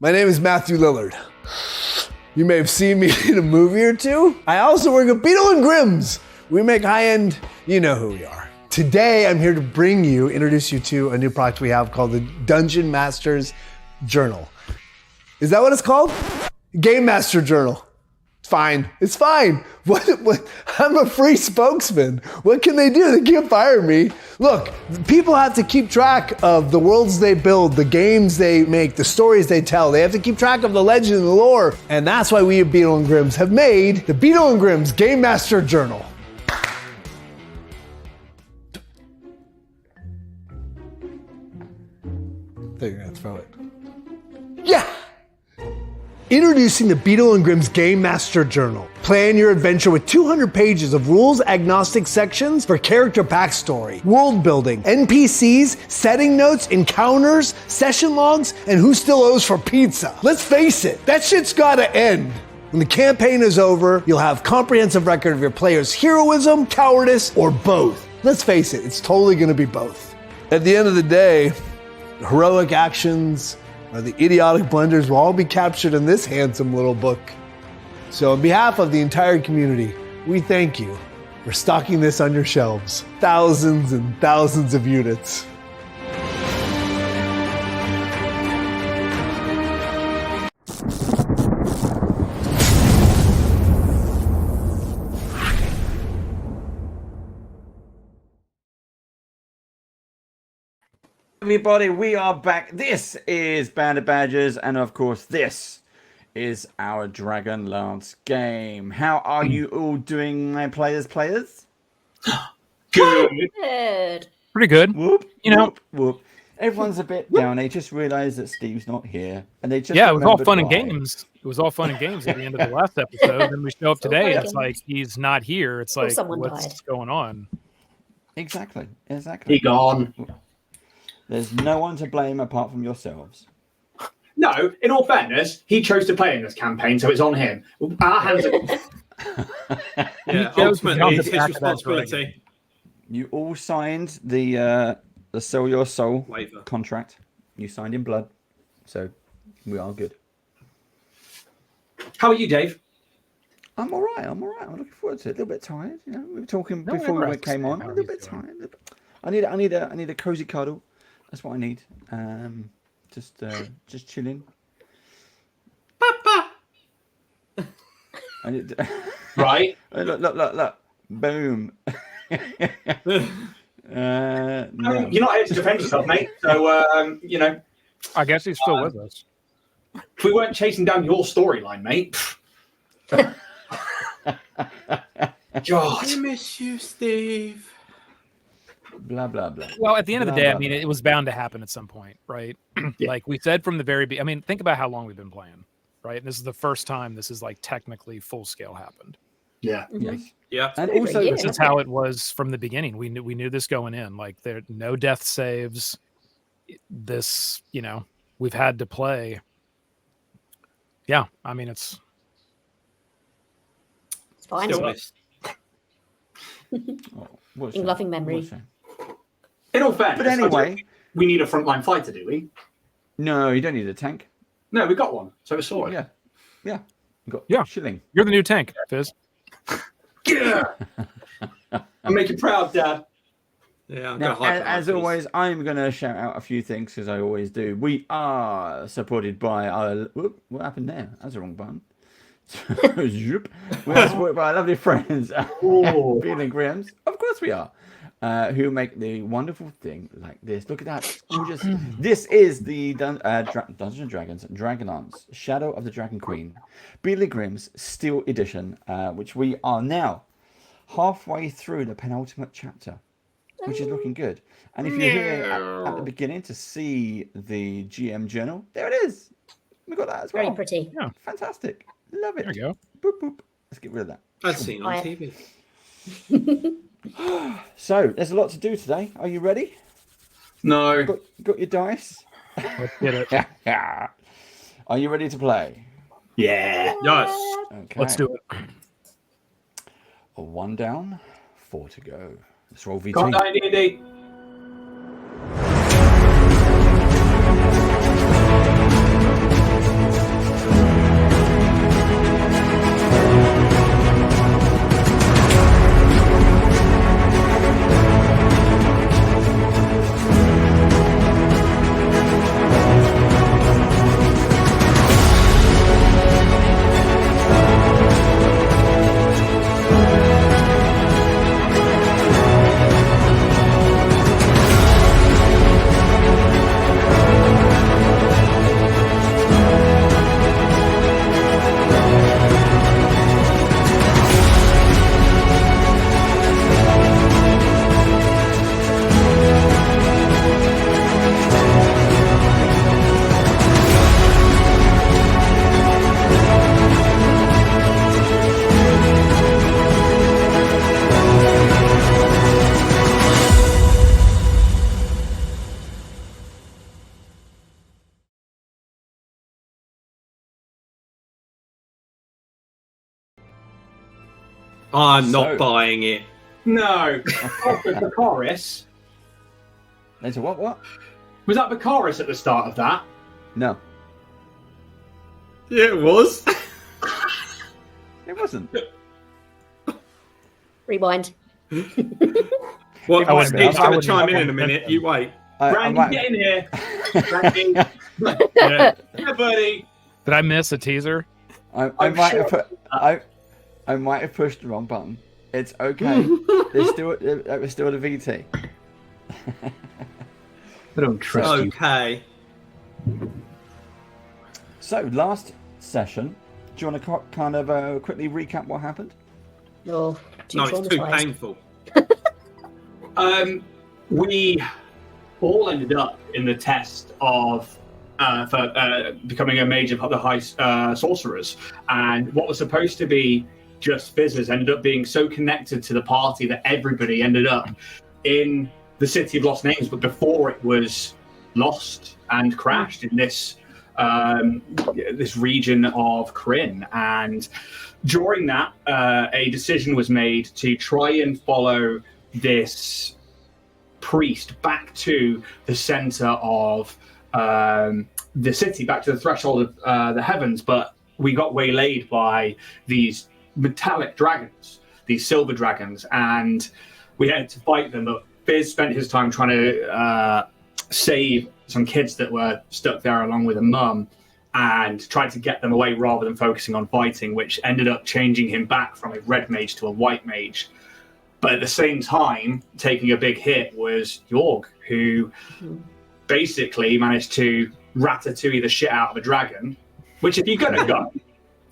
My name is Matthew Lillard. You may have seen me in a movie or two. I also work at Beadle Grimm's. We make high-end, you know who we are. Today, I'm here to introduce you to a new product we have called the Dungeon Master's Journal. Is that what it's called? Game Master Journal. Fine. It's fine. What? I'm a free spokesman. What can they do? They can't fire me. Look, people have to keep track of the worlds they build, the games they make, the stories they tell. They have to keep track of the legend and the lore. And that's why we at Beadle Grimm's have made the Beadle Grimm's Game Master Journal. I thought you were gonna throw it. Yeah! Introducing the Beadle Grimm's Game Master Journal. Plan your adventure with 200 pages of rules-agnostic sections for character backstory, world building, NPCs, setting notes, encounters, session logs, and who still owes for pizza. Let's face it, that shit's gotta end. When the campaign is over, you'll have comprehensive record of your player's heroism, cowardice, or both. Let's face it, it's totally gonna be both. At the end of the day, heroic actions or the idiotic blunders will all be captured in this handsome little book. So on behalf of the entire community, we thank you for stocking this on your shelves. Thousands and thousands of units. Everybody, we are back. This is Bandit Badgers, and of course, this is our Dragonlance game. How are you all doing, my players? Good. Pretty good. Whoop, You know. whoop, whoop. Everyone's a bit down. They just realised that Steve's not here, and they just Yeah, it was all remembered fun and why. games. It was all fun and games at the end of the last episode. Then we show up today, and it's like he's not here. It's like, what's going on? Exactly. He gone. There's no one to blame apart from yourselves. No, in all fairness, he chose to play in this campaign, so it's on him. Our hands are... Yeah, ultimately, it's his responsibility. You all signed the Sell Your Soul Waiver contract. You signed in blood, so we are good. How are you, Dave? I'm all right. I'm looking forward to it. A little bit tired. You know, we were talking before we came on. A little bit tired. I need a cozy cuddle. That's what I need. Just chilling. Papa. I need Right. Look. Boom. No. You're not here to defend yourself, mate. So, you know. I guess he's still with us. If we weren't chasing down your storyline, mate. God. I miss you, Steve. Blah, blah, blah. Well, at the end of the Blah, day, blah, I mean, it was bound to happen at some point, right? Yeah. Like we said from the very beginning. I mean, think about how long we've been playing, right? And this is the first time this is like technically full scale happened. Yeah. Yes. Yeah. And also, This is how it was from the beginning. We knew this going in. Like there no death saves. This, you know, we've had to play. Yeah, I mean it's fine. Still missed. In loving memory. In all fairness, But anyway, we need a frontline fighter, do we? no, you don't need a tank. No, we got one. So it's sorted. Yeah. You got Yeah. shilling. you're the new tank, Fizz. Yeah. I'm making proud, Dad. Yeah. I'm Now, gonna hype as it up, always, I'm going to shout out a few things, as I always do. We are supported by our... Whoop, what happened there? That's the wrong button. Zoop. We are supported by our lovely friends at Beadle Grimm's. Of course we are. Who make the wonderful thing like this. Look at that. Gorgeous. This is the Dungeons & Dragons Dragonlance Shadow of the Dragon Queen Beadle Grimm's Steel Edition, which we are now halfway through the penultimate chapter, which is looking good. And if you're here at the beginning to see the GM journal, there it is. We got that as well. Very pretty. Yeah. Fantastic. Love it. There you go. Boop, boop. Let's get rid of that. I've seen on TV. So, there's a lot to do today. Are you ready? No. Got your dice? Let's get it. Are you ready to play? Yeah. Yes. Okay. Let's do it. A 1 down, 4 to go. Let's roll V2. Can't die, D&D. I'm not So- buying it. No. Bacaris. Later, what? Was that Bacaris at the start of that? No, Yeah, it was. it wasn't. Rewind. Well, I wouldn't- Steve's I going to wouldn't- chime in a minute. You wait. I Randy, might- get in here. Randy. Yeah. Yeah, buddy. Did I miss a teaser? I I'm might sure- have put, I might have pushed the wrong button. It's okay. There's still the VT. I don't trust you. Okay. So last session, do you want to kind of quickly recap what happened? Oh, No, it's too traumatised. painful. We all ended up in the test of for becoming a mage of the high sorcerers, and what was supposed to be just fizzers ended up being so connected to the party that everybody ended up in the city of lost names, but before it was lost and crashed in this this region of Kryn. And during that, a decision was made to try and follow this priest back to the center of the city, back to the threshold of the heavens, but we got waylaid by these metallic dragons, these silver dragons, and we had to fight them. But Fizz spent his time trying to save some kids that were stuck there along with a mum, and tried to get them away rather than focusing on fighting, which ended up changing him back from a red mage to a white mage. But at the same time, taking a big hit was Jorg, who basically managed to ratatouille the shit out of a dragon, which if you're gonna go,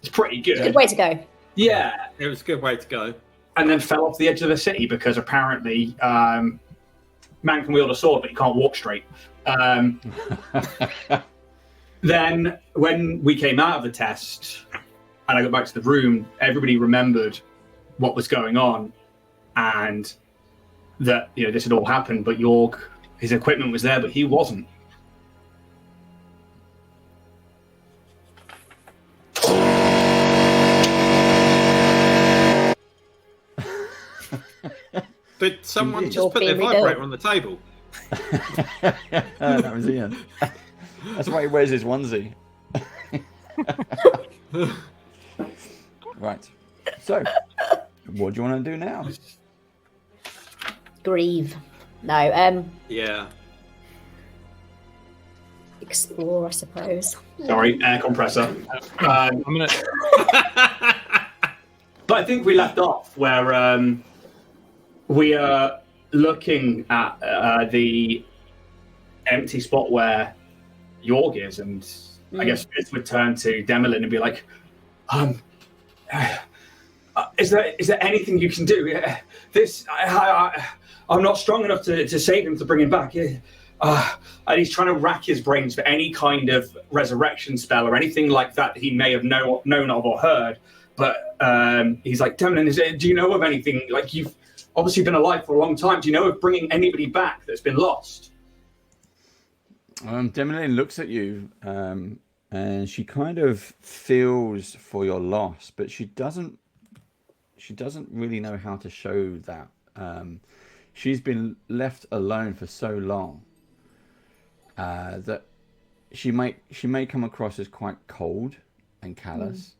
it's pretty good. Good way to go. Yeah. It was a good way to go. And then fell off the edge of the city because apparently man can wield a sword, but he can't walk straight. Then when we came out of the test and I got back to the room, everybody remembered what was going on and that, you know, this had all happened, but Jorg, his equipment was there, but he wasn't. Did someone Indeed. just put their Being vibrator rebuilt. on the table? That was Ian. That's why he wears his onesie. Right. So, what do you want to do now? Grieve. No, Yeah. explore, I suppose. Sorry, air compressor. I'm gonna. But I think we left off where we are looking at the empty spot where Jorg is, and I guess Fitz would turn to Demolin and be like, is there anything you can do? I'm not strong enough to save him, to bring him back. And he's trying to rack his brains for any kind of resurrection spell or anything like that he may have known of or heard. But he's like, Demolin, do you know of anything? Like, you've obviously been alive for a long time. Do you know of bringing anybody back that's been lost? Demolin looks at you, and she kind of feels for your loss, but she doesn't really know how to show that. She's been left alone for so long that she may come across as quite cold and callous.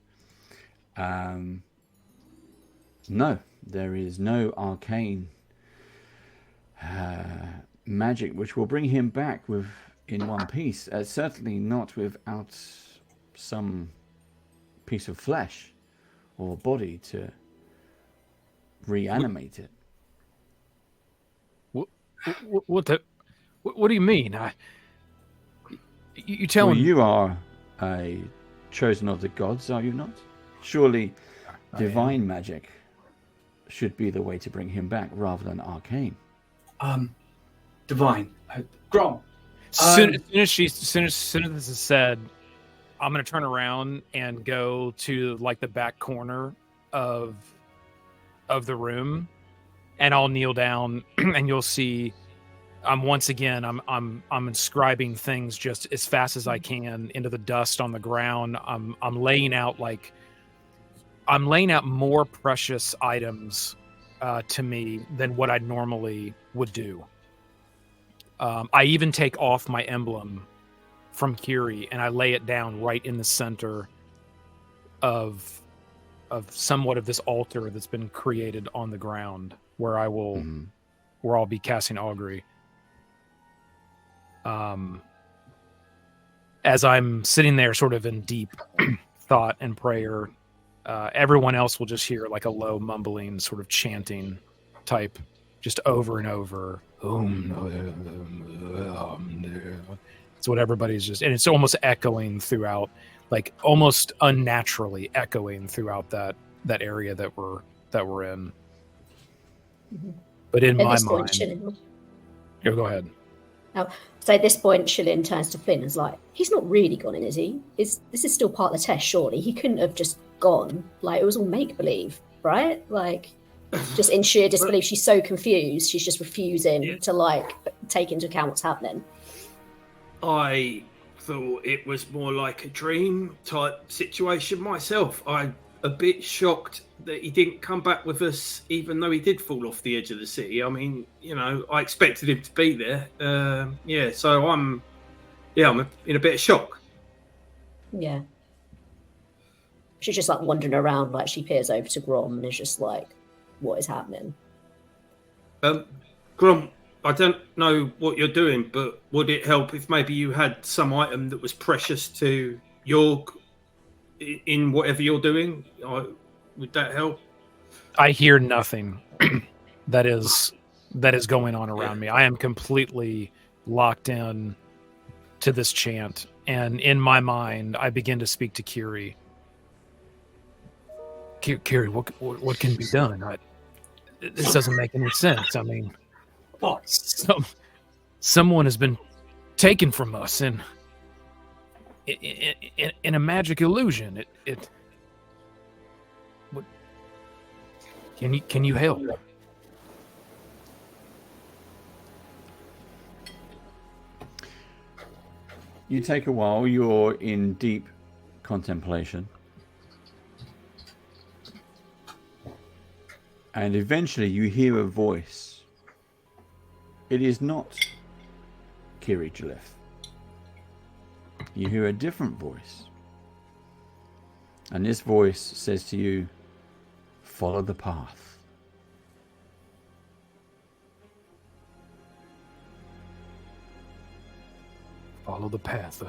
No, there is no arcane magic which will bring him back in one piece. Certainly not without some piece of flesh or body to reanimate it. What do you mean? You telling Well, you are a chosen of the gods, are you not? Surely divine magic should be the way to bring him back rather than arcane. Divine. Grom. Soon as this is said, I'm gonna turn around and go to like the back corner of the room, and I'll kneel down, and you'll see. Once again, I'm inscribing things just as fast as I can into the dust on the ground. I'm laying out like I'm laying out more precious items to me than what I normally would do. I even take off my emblem from Kiri and I lay it down right in the center of somewhat of this altar that's been created on the ground where I will where I'll be casting augury. As I'm sitting there sort of in deep thought and prayer, everyone else will just hear like a low mumbling sort of chanting type just over and over. It's what everybody's just, and it's almost echoing throughout, like almost unnaturally echoing throughout that area that we're in. But in my mind, go ahead. So at this point, Shillin turns to Flynn and is like, he's not really gone in, is he? This is still part of the test, surely. He couldn't have just gone. Like, it was all make-believe, right? Like, just in sheer disbelief. She's so confused. She's just refusing to, like, take into account what's happening. I thought it was more like a dream type situation myself. I'm a bit shocked that he didn't come back with us, even though he did fall off the edge of the city. I mean, I expected him to be there. So I'm in a bit of shock. Yeah. She's just like wandering around, like she peers over to Grom and is just like, what is happening? Grom, I don't know what you're doing, but would it help if maybe you had some item that was precious to York in whatever you're doing? Would that help? I hear nothing that is going on around me. I am completely locked in to this chant, and in my mind, I begin to speak to Kiri. Kiri, what can be done? This doesn't make any sense. I mean, someone has been taken from us in a magic illusion. Can you help? You take a while. You're in deep contemplation. And eventually you hear a voice. It is not Kiri Jalef. You hear a different voice. And this voice says to you, follow the path. Follow the path.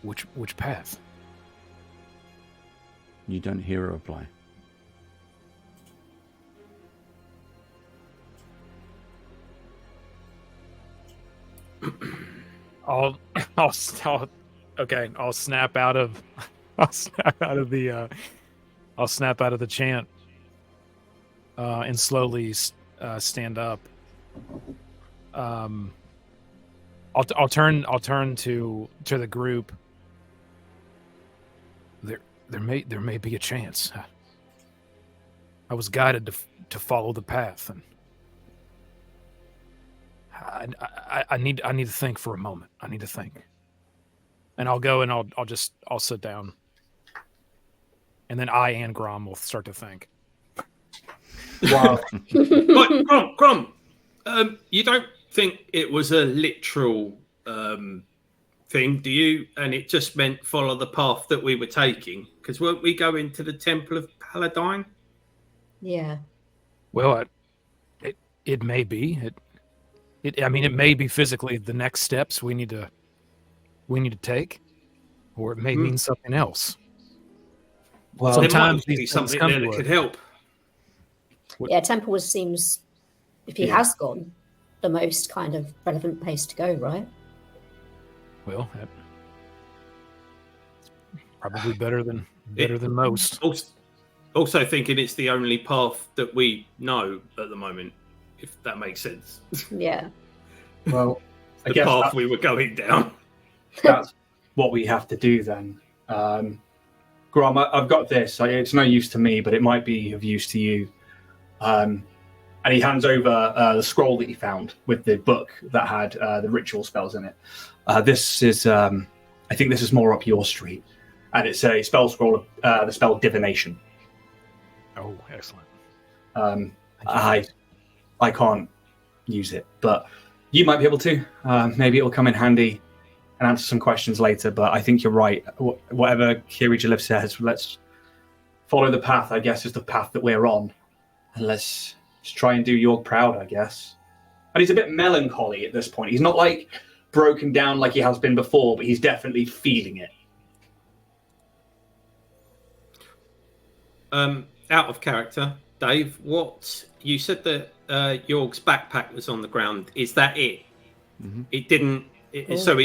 Which path? You don't hear a reply. I'll snap out of the chant and slowly stand up. I'll turn to the group. There may be a chance. I was guided to follow the path, and I need to think for a moment. I need to think, and I'll go and I'll sit down, and then I and Grom will start to think. Wow. Right, Grom, you don't think it was a literal thing, do you? And it just meant follow the path that we were taking? Because weren't we going to the Temple of Paladine? Yeah. Well, it may be. I mean, it may be physically the next steps we need to take, or it may mean something else. Well, sometimes there might be something there that could help. Yeah, Temple seems, if he has gone, the most kind of relevant place to go, right? Well, that's probably better than most. Also thinking it's the only path that we know at the moment, if that makes sense. Yeah. Well, I the guess path we were going down. That's what we have to do then. Grom, I've got this. It's no use to me, but it might be of use to you. And he hands over the scroll that he found with the book that had the ritual spells in it. This is, I think this is more up your street. and it's a spell scroll, the spell divination. Oh, excellent. I can't use it, but you might be able to. Maybe it'll come in handy and answer some questions later. But I think you're right. Whatever Kirija says, let's follow the path. I guess is the path that we're on, and let's just try and do York proud. I guess. And he's a bit melancholy at this point. He's not like broken down like he has been before, but he's definitely feeling it. Out of character, Dave. What you said that York's backpack was on the ground. Is that it? Mm-hmm. It didn't. So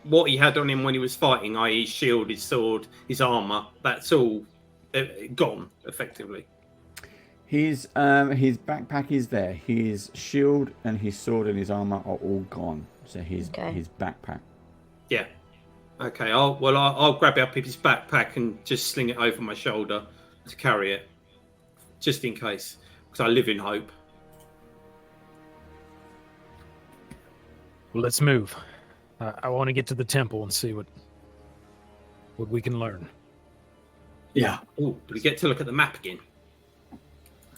what he had on him when he was fighting, i.e., his shield, his sword, his armor. That's all gone effectively. His backpack is there. His shield and his sword and his armor are all gone. So his backpack. Yeah. Okay. I'll grab up his backpack and just sling it over my shoulder to carry it, just in case, because I live in hope. Well, let's move. I want to get to the temple and see what we can learn. Yeah. Oh, do we get to look at the map again?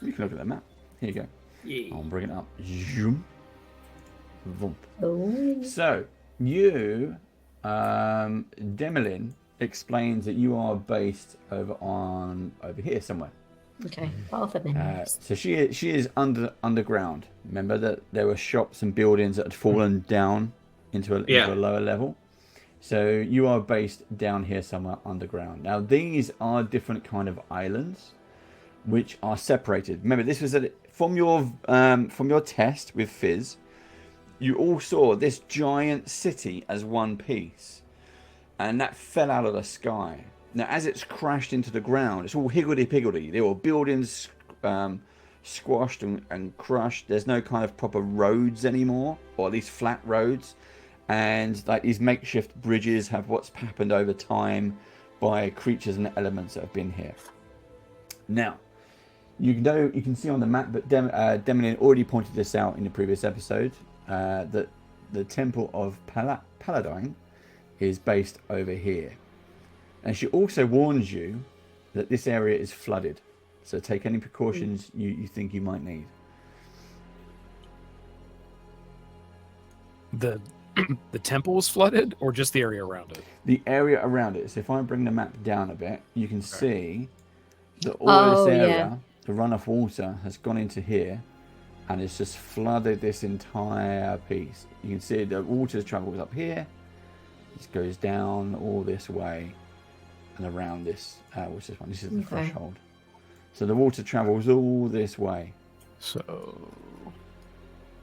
You can look at the map. Here you go. Yeah. I'll bring it up. Zoom. Vump. Oh. So you, Demolin, explains that you are based over here somewhere. Okay. Path of memories. So she is underground. Remember that there were shops and buildings that had fallen down into a lower level. So you are based down here somewhere underground. Now these are different kind of islands, which are separated. Remember, this was from your test with Fizz. You all saw this giant city as one piece, and that fell out of the sky. Now, as it's crashed into the ground, it's all higgledy-piggledy. There were buildings squashed and crushed. There's no kind of proper roads anymore, or at least flat roads. And like these makeshift bridges have what's happened over time by creatures and elements that have been here. Now, you can see on the map, but Demolin already pointed this out in the previous episode, that the Temple of Paladine is based over here. And she also warns you that this area is flooded. So take any precautions you think you might need. The temple is flooded, or just the area around it? The area around it. So if I bring the map down a bit, you can see that all this area, the runoff water, has gone into here, and it's just flooded this entire piece. You can see the water travels up here, it goes down all this way, and around this. What's this one? This is the threshold. So the water travels all this way. So,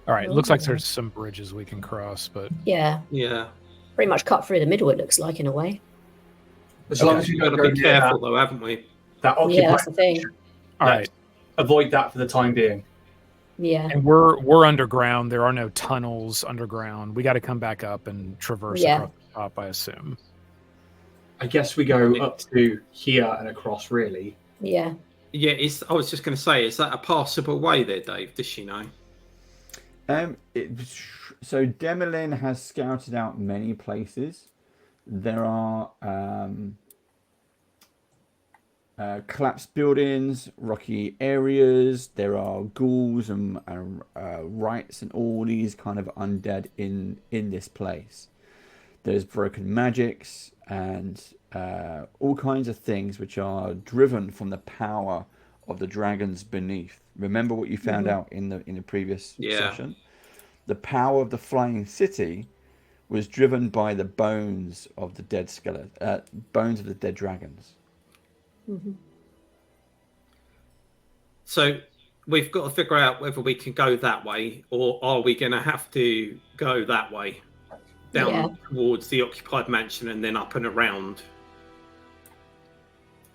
all right. It looks like there's some bridges we can cross, but yeah, pretty much cut through the middle. It looks like in a way. As long as you got to be careful, though, haven't we? That Yeah, that's the thing. all right. Avoid that for the time being. Yeah. And we're underground. There are no tunnels underground. We got to come back up and traverse across the top, I assume. I guess we go up to here and across, really. Yeah. Yeah, I was just going to say, is that a passable way there, Dave? Does she know? So Demolin has scouted out many places. There are collapsed buildings, rocky areas. There are ghouls and rites and all these kind of undead in this place. There's broken magics and all kinds of things which are driven from the power of the dragons beneath. Remember what you found out in the previous session? The power of the flying city was driven by the bones of the dead bones of the dead dragons. Mm-hmm. So we've got to figure out whether we can go that way, or are we going to have to go that way down towards the occupied mansion and then up and around?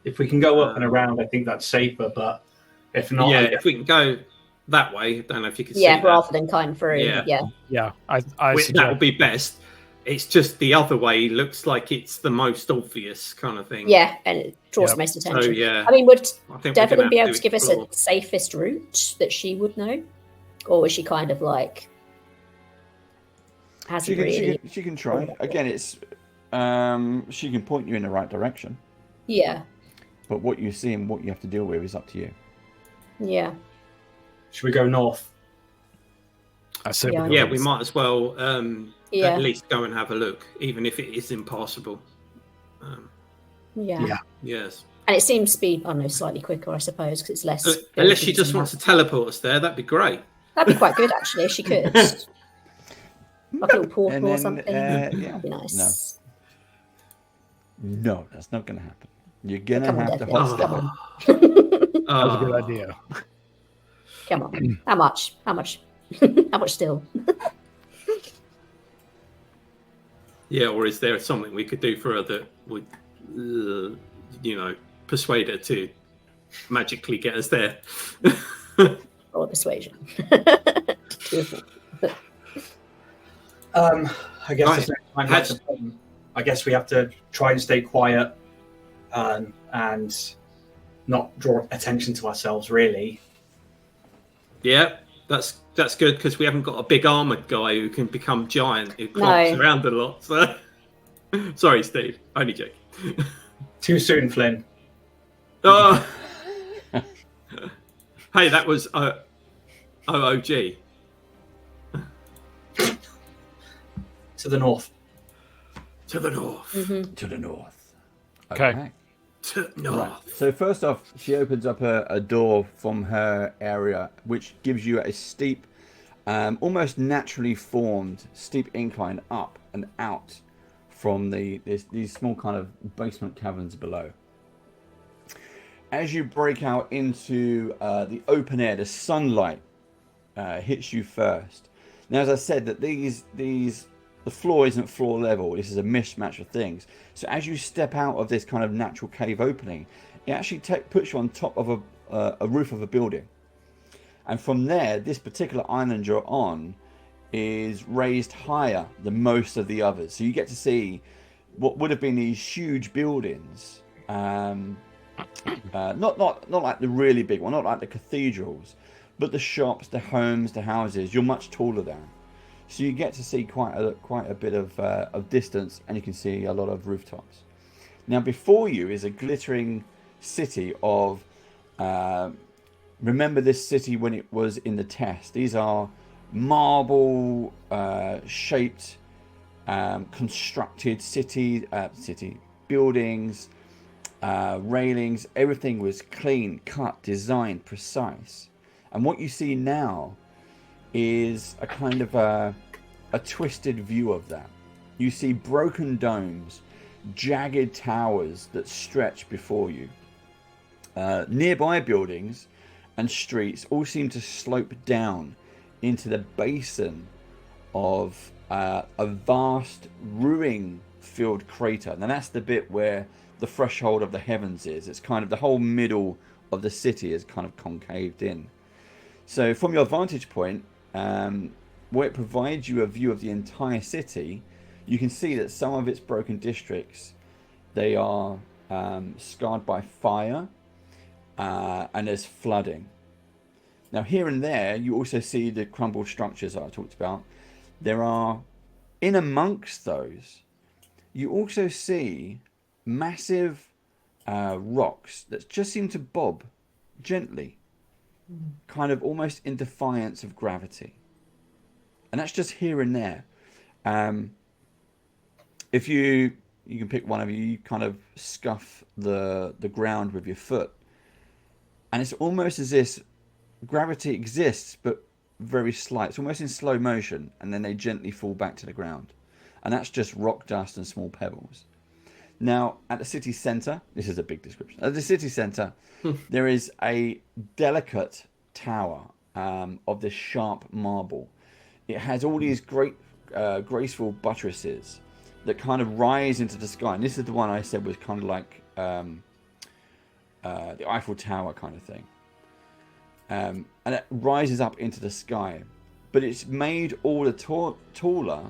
If we can go up and around, I think that's safer. But if not, if we can go that way, I don't know if you can see rather than kind through. Yeah. I that would be best. It's just the other way looks like it's the most obvious kind of thing. Yeah, and it draws the most attention. So, I mean, would Devlin be able to give us explore. a safest route that she would know? Or was she kind of like... She can try. Again, it's she can point you in the right direction. Yeah. But what you see and what you have to deal with is up to you. Yeah. Should we go north? I said, Yeah. Yeah, we might as well Yeah. at least go and have a look, even if it is impassable. Yeah. Yes. And it seems to be, I don't know, slightly quicker, I suppose, because it's less. Unless she buildings just and wants that. to teleport us there, that'd be great. That'd be quite good, actually, if she could. Like a little portal And or then, something. yeah, That'd be nice. No, that's not going to happen. You're going to Come on, have to Devin. hot step Come it. on. that was a good idea. Come on. How much? How much? How much still? Yeah, or is there something we could do for her that would, persuade her to magically get us there? Or persuasion. I guess I guess we have to try and stay quiet and not draw attention to ourselves, really. Yeah, that's good because we haven't got a big armored guy who can become giant who clomps around a lot. So, sorry, Steve, only joking. Too soon, Flynn. Oh, hey, that was OOG. To the north. To the north. Mm-hmm. To the north. Okay. To north. Right. So first off, she opens up a door from her area, which gives you a steep, almost naturally formed steep incline up and out from these small kind of basement caverns below. As you break out into the open air, the sunlight hits you first. Now, as I said, that the floor isn't floor level. This is a mismatch of things. So as you step out of this kind of natural cave opening, it actually puts you on top of a roof of a building. And from there, this particular island you're on is raised higher than most of the others. So you get to see what would have been these huge buildings. Not like the really big one, not like the cathedrals, but the shops, the homes, the houses, you're much taller than. So you get to see quite a bit of distance, and you can see a lot of rooftops. Now before you is a glittering city of, remember this city when it was in the test. These are marble shaped, constructed city buildings, railings. Everything was clean, cut, designed, precise. And what you see now is a kind of a twisted view of that. You see broken domes, jagged towers that stretch before you. Nearby buildings and streets all seem to slope down into the basin of a vast ruin-filled crater. Now that's the bit where the threshold of the heavens is. It's kind of the whole middle of the city is kind of concaved in. So from your vantage point, where it provides you a view of the entire city, you can see that some of its broken districts, they are scarred by fire, and there's flooding. Now here and there, you also see the crumbled structures that I talked about. There are, in amongst those, you also see massive rocks that just seem to bob gently, kind of almost in defiance of gravity. And that's just here and there. If you can pick one of you kind of scuff the ground with your foot, and it's almost as if gravity exists but very slight. It's almost in slow motion, and then they gently fall back to the ground. And that's just rock dust and small pebbles. Now, at the city centre, this is a big description. At the city centre, there is a delicate tower of this sharp marble. It has all these great, graceful buttresses that kind of rise into the sky. And this is the one I said was kind of like the Eiffel Tower kind of thing. And it rises up into the sky. But it's made all the taller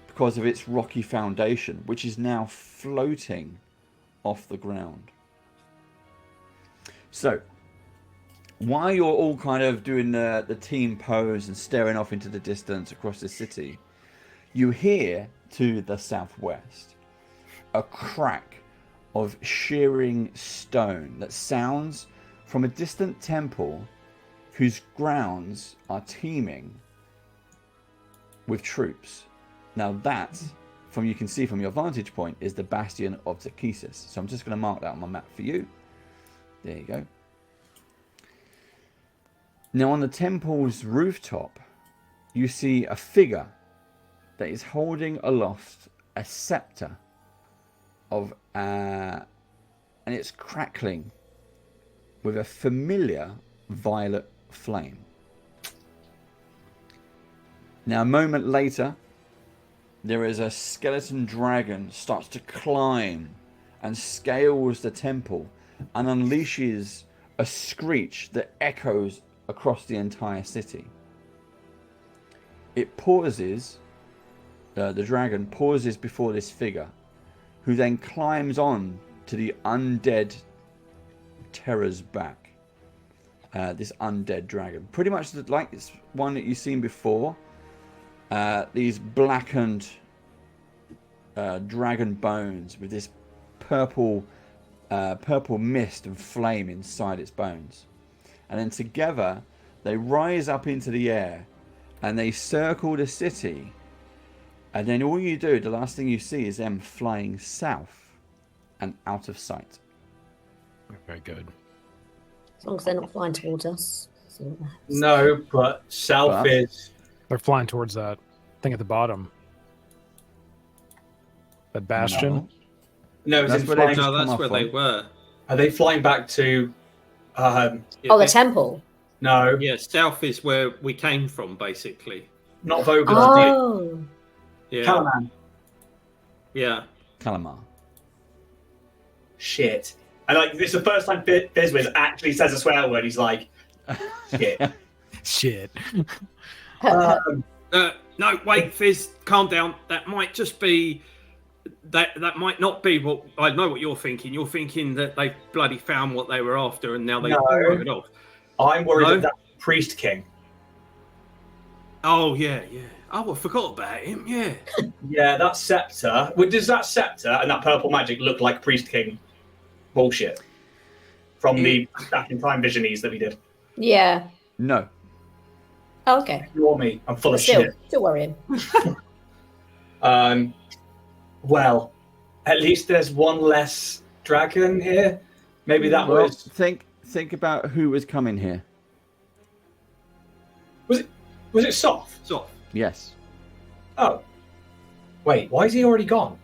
because of its rocky foundation, which is now floating off the ground. So, while you're all kind of doing the team pose and staring off into the distance across the city, you hear to the southwest a crack of shearing stone that sounds from a distant temple whose grounds are teeming with troops. Now that, from you can see from your vantage point, is the bastion of Zakesis. So I'm just going to mark that on my map for you. There you go. Now on the temple's rooftop, you see a figure that is holding aloft a scepter of and it's crackling with a familiar violet flame. Now a moment later, there is a skeleton dragon starts to climb and scales the temple and unleashes a screech that echoes across the entire city. It pauses, the dragon pauses before this figure, who then climbs on to the undead terror's back. This undead dragon. Pretty much like this one that you've seen before. These blackened dragon bones with this purple mist and flame inside its bones. And then together they rise up into the air and they circle the city. And then all you do, the last thing you see is them flying south and out of sight. Very good. As long as they're not flying towards us. So No, but south is. They're flying towards that thing at the bottom. That bastion. No, That's is where it they flying, just No, come that's off where from. they were. are they flying back to? Oh, the temple. No, Yeah, south is where we came from, basically. not Vogel's. Oh. Yeah, Calaman. yeah. Calamar. Shit. And like, this is the first time Bizwiz actually says a swear word. He's like, shit. Shit. No, wait, Fizz, calm down. That might just be. That might not be what I know. What you're thinking? You're thinking that they bloody found what they were after, and now they throw it off. I'm worried No? that that's Priest King. Oh yeah. Oh, I forgot about him. Yeah. Yeah, that scepter. Well, does that scepter and that purple magic look like Priest King bullshit from the back in time visionies that we did? Yeah. No. Oh, okay. You or me? I'm full of Still, shit. still worrying. Well, at least there's one less dragon here. Maybe that Well, was think about who was coming here. was it Soft? So Yes. Oh, wait. Why is he already gone?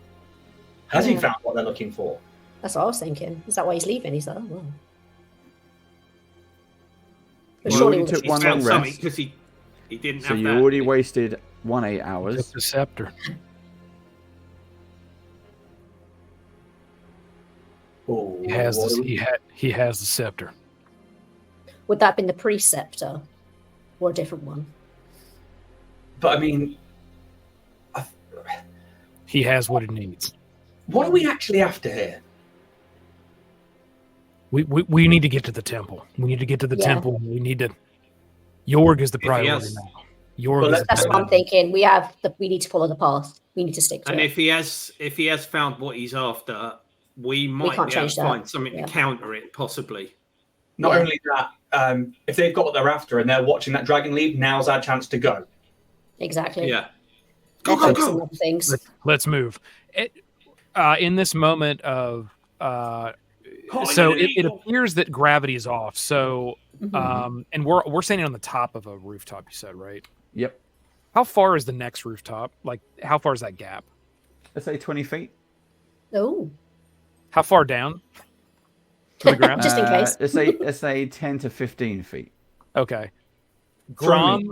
Has he Yeah. found what they're looking for? That's what I was thinking. Is that why he's leaving? He's like, oh, well. But Well, surely you we'll took he one found long something rest. because he didn't So have you that. already wasted 8 hours. Just the scepter. Oh, He has this, he has the scepter. Would that have been the preceptor or a different one? But I mean, He has what it needs. what are we actually after here? We need to get to the temple. We need to get to the Yeah. temple. We need to. Yorg is the If he priority has- now. Yorg Well, is the That's what I'm priority. thinking. We need to follow the path. We need to stick to And it. if he has found what he's after, we might can't be able change to that. find something Yeah. to counter it, possibly. Not Yeah. only that, if they've got what they're after and they're watching that dragon leave, now's our chance to go. Exactly. Yeah. They're Go, go, focusing go. on things. Let's move. In this moment of Oh, so yeah, it appears that gravity is off. So Mhm. and we're standing on the top of a rooftop. You said, right? Yep. How far is the next rooftop? Like, how far is that gap? Let's say 20 feet. Oh, How far down to the ground? Just in case. Let's say 10 to 15 feet. Okay. Throw me.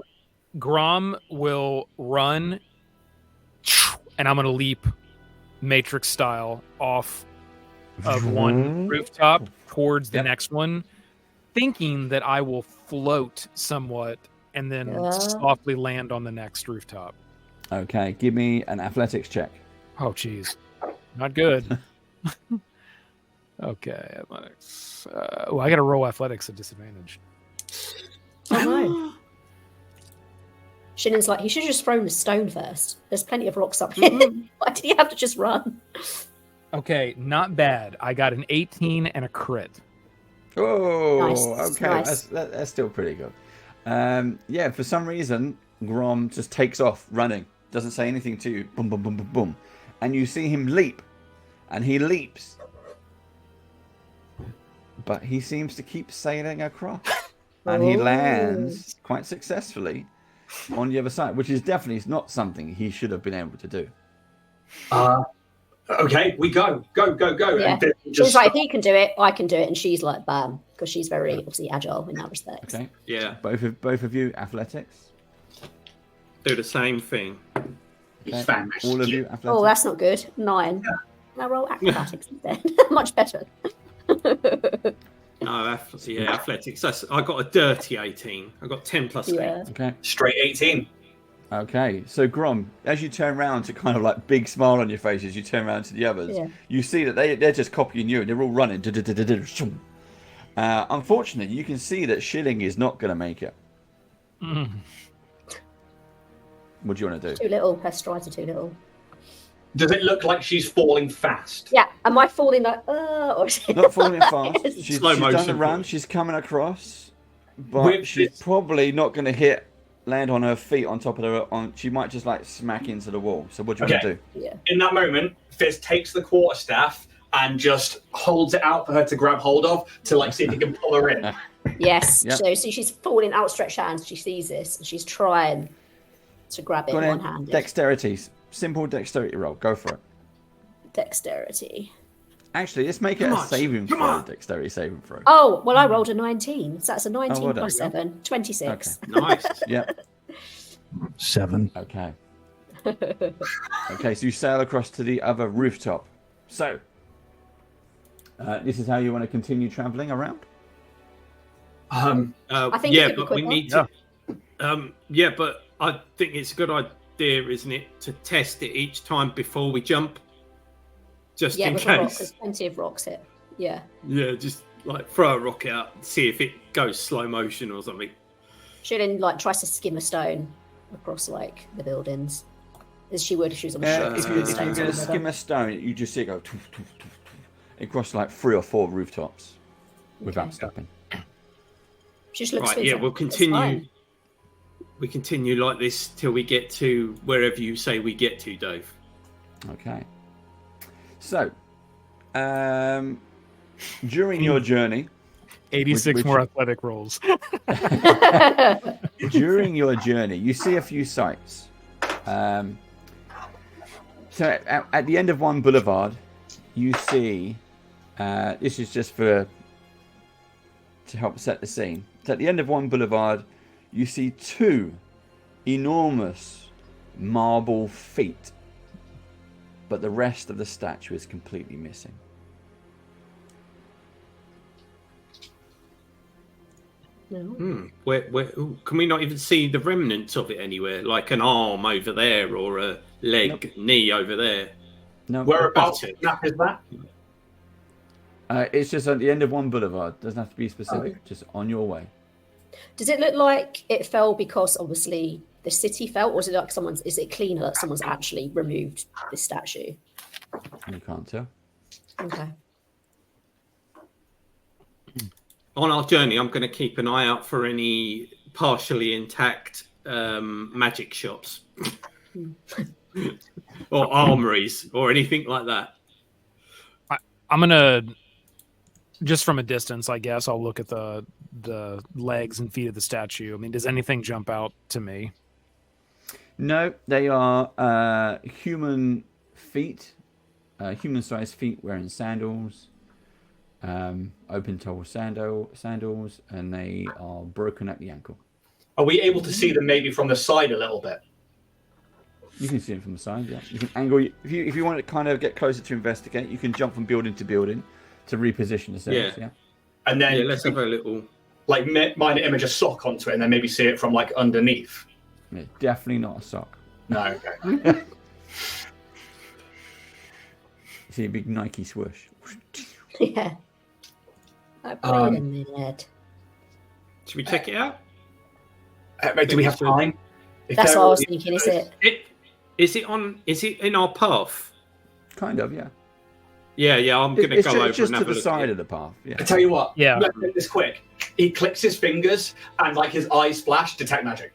Grom will run, and I'm going to leap Matrix style off of one rooftop towards the Yep. next one, thinking that I will float somewhat and then Yeah. softly land on the next rooftop. Okay, give me an athletics check. Oh, jeez. Not good. Okay, athletics. Well, I got to roll athletics at disadvantage. oh no. Shinnen's like, he should have just thrown the stone first. There's plenty of rocks up here. Why did he have to just run? Okay, not bad. I got an 18 and a crit. Oh, Nice, okay. nice. That's still pretty good. Yeah, for some reason, Grom just takes off running. Doesn't say anything to you. Boom, boom, boom, boom, boom. And you see him leap. And he leaps. But he seems to keep sailing across. And he lands quite successfully on the other side, which is definitely not something he should have been able to do. Okay, we go. Yeah. And She's like, if he can do it, I can do it. And she's like, bam, because she's very obviously agile in that respect. Okay. Yeah. Both of you, athletics. Do the same thing. Okay. Famished. All of you, athletics. Oh, that's not good. 9. Now roll acrobatics instead. Much better. No, athletics. I got a dirty 18. I got 10 plus 8. Yeah. Okay. Straight 18. Okay, so Grom, as you turn around to kind of like big smile on your face as you turn around to the others, you see that they're just copying you and they're all running. Unfortunately, you can see that Shilling is not going to make it. What do you want to do? Too little. Her strides are too little. Does it look like she's falling fast? Yeah. Am I falling like, or is it Not falling fast. Yes. She's Slow done the motion run. falling. She's coming across, but With she's this- probably not going to land on her feet on top of her. She might just like smack into the wall. So what do you want to do? Yeah. In that moment, Fizz takes the quarterstaff and just holds it out for her to grab hold of to like see if he can pull her in. Yes. Yep. So she's falling outstretched hands. She sees this and she's trying to grab it Go one ahead. handed. Dexterities. Simple dexterity roll. Go for it. Dexterity. Actually, let's make it Come a on, saving come throw. on. Dexterity saving throw. Oh, well, I rolled a 19. So that's a 19 well done. plus 7. 26. Nice. Yep. 7. Okay. Okay, so you sail across to the other rooftop. So, this is how you want to continue traveling around? I think it yeah, could be but we quicker. need to. Yeah, but I think it's a good idea, isn't it, to test it each time before we jump, just Yeah, in with a rock. case. There's plenty of rocks here. Yeah. Yeah, just like throw a rock out, see if it goes slow motion or something. Shilin like tries to skim a stone across like the buildings, as she would if she was on a ship. If skimming you're stones going on to the skim river. a stone, you just see it go toof, toof, toof, toof, across like 3 or 4 rooftops without Okay. stopping. She just looks Right, yeah, sweeter. we'll It's continue. fine. We continue like this till we get to wherever you say we get to, Dave. Okay. So, during your journey, 86 Which- more athletic rolls. during your journey, you see a few sights. So at the end of one boulevard, you see. This is just to help set the scene. So at the end of one boulevard, you see 2 enormous marble feet, but the rest of the statue is completely missing. No. Where can we not even see the remnants of it anywhere? Like an arm over there or a leg, knee over there. No, Whereabouts Buttock. snap is that? it's just at the end of one boulevard. Doesn't have to be specific. Just on your way. Does it look like it fell because obviously the city fell, or is it like is it cleaner that someone's actually removed this statue? You can't tell. Okay. On our journey, I'm going to keep an eye out for any partially intact magic shops or armories or anything like that. I'm gonna just from a distance, I guess I'll look at the legs and feet of the statue. I mean, does anything jump out to me? No, they are human feet, human-sized feet wearing sandals, open-toe sandals, and they are broken at the ankle. Are we able to see them maybe from the side a little bit? You can see them from the side, yeah. You can angle if you want to kind of get closer to investigate, you can jump from building to building to reposition yourselves. Yeah. And then Yeah, let's have a little. like minor image a sock onto it, and then maybe see it from like underneath. Yeah, definitely not a sock. No, okay. You see a big Nike swoosh. Yeah. Wait a minute. Should we check it out? Do we have time? If That's they're what I was already- thinking. Is it? Is it in our path? Kind of, yeah. Yeah. I'm going to go over It's just and to have a the look side at of it. the path. Yeah. I tell you what. Yeah. Let's make this quick. He clicks his fingers, and like his eyes flash, detect magic.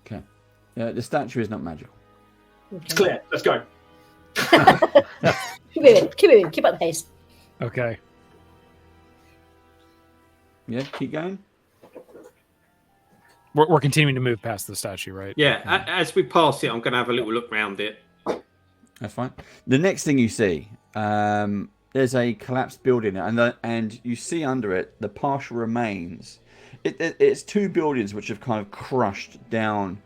Okay. The statue is not magical. It's clear. Let's go. Keep moving. Keep up the pace. Okay. Yeah. Keep going. We're continuing to move past the statue, right? Yeah, as we pass it, I'm going to have a little look round it. That's fine. The next thing you see, there's a collapsed building, and you see under it the partial remains. It's two buildings which have kind of crushed down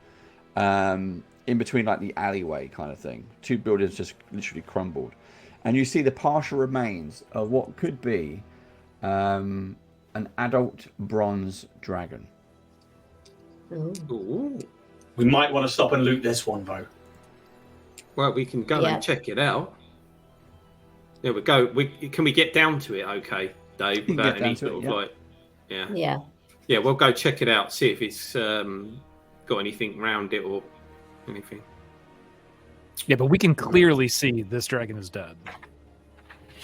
in between, like the alleyway kind of thing. Two buildings just literally crumbled, and you see the partial remains of what could be an adult bronze dragon. Ooh. We might want to stop and loot this one, though. Well, we can go and check it out. There we go. Can we get down to it? Okay, Dave. Without any sort of Yeah. We'll go check it out. See if it's got anything around it or anything. Yeah, but we can clearly see this dragon is dead.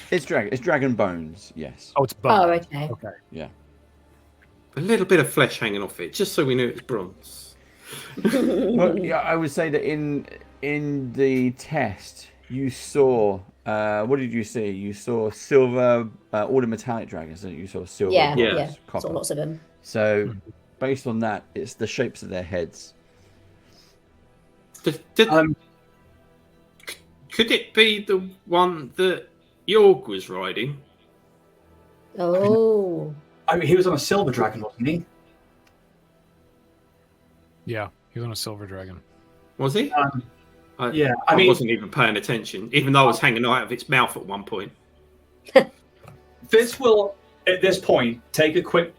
It's dragon bones. Yes. Oh, it's bone. Oh, okay. Okay. Yeah. A little bit of flesh hanging off it, just so we knew it's bronze. Well, yeah, I would say that in the test you saw what did you see? You saw silver, all the metallic dragons, didn't you? You saw silver, bronze, copper. Saw lots of them. So based on that, it's the shapes of their heads. Could it be the one that Jorg was riding? Oh. I mean, he was on a silver dragon, wasn't he? Yeah, he was on a silver dragon. Was he? Yeah, I wasn't even paying attention, even though I was hanging out of its mouth at one point. This will, at this point, take a quick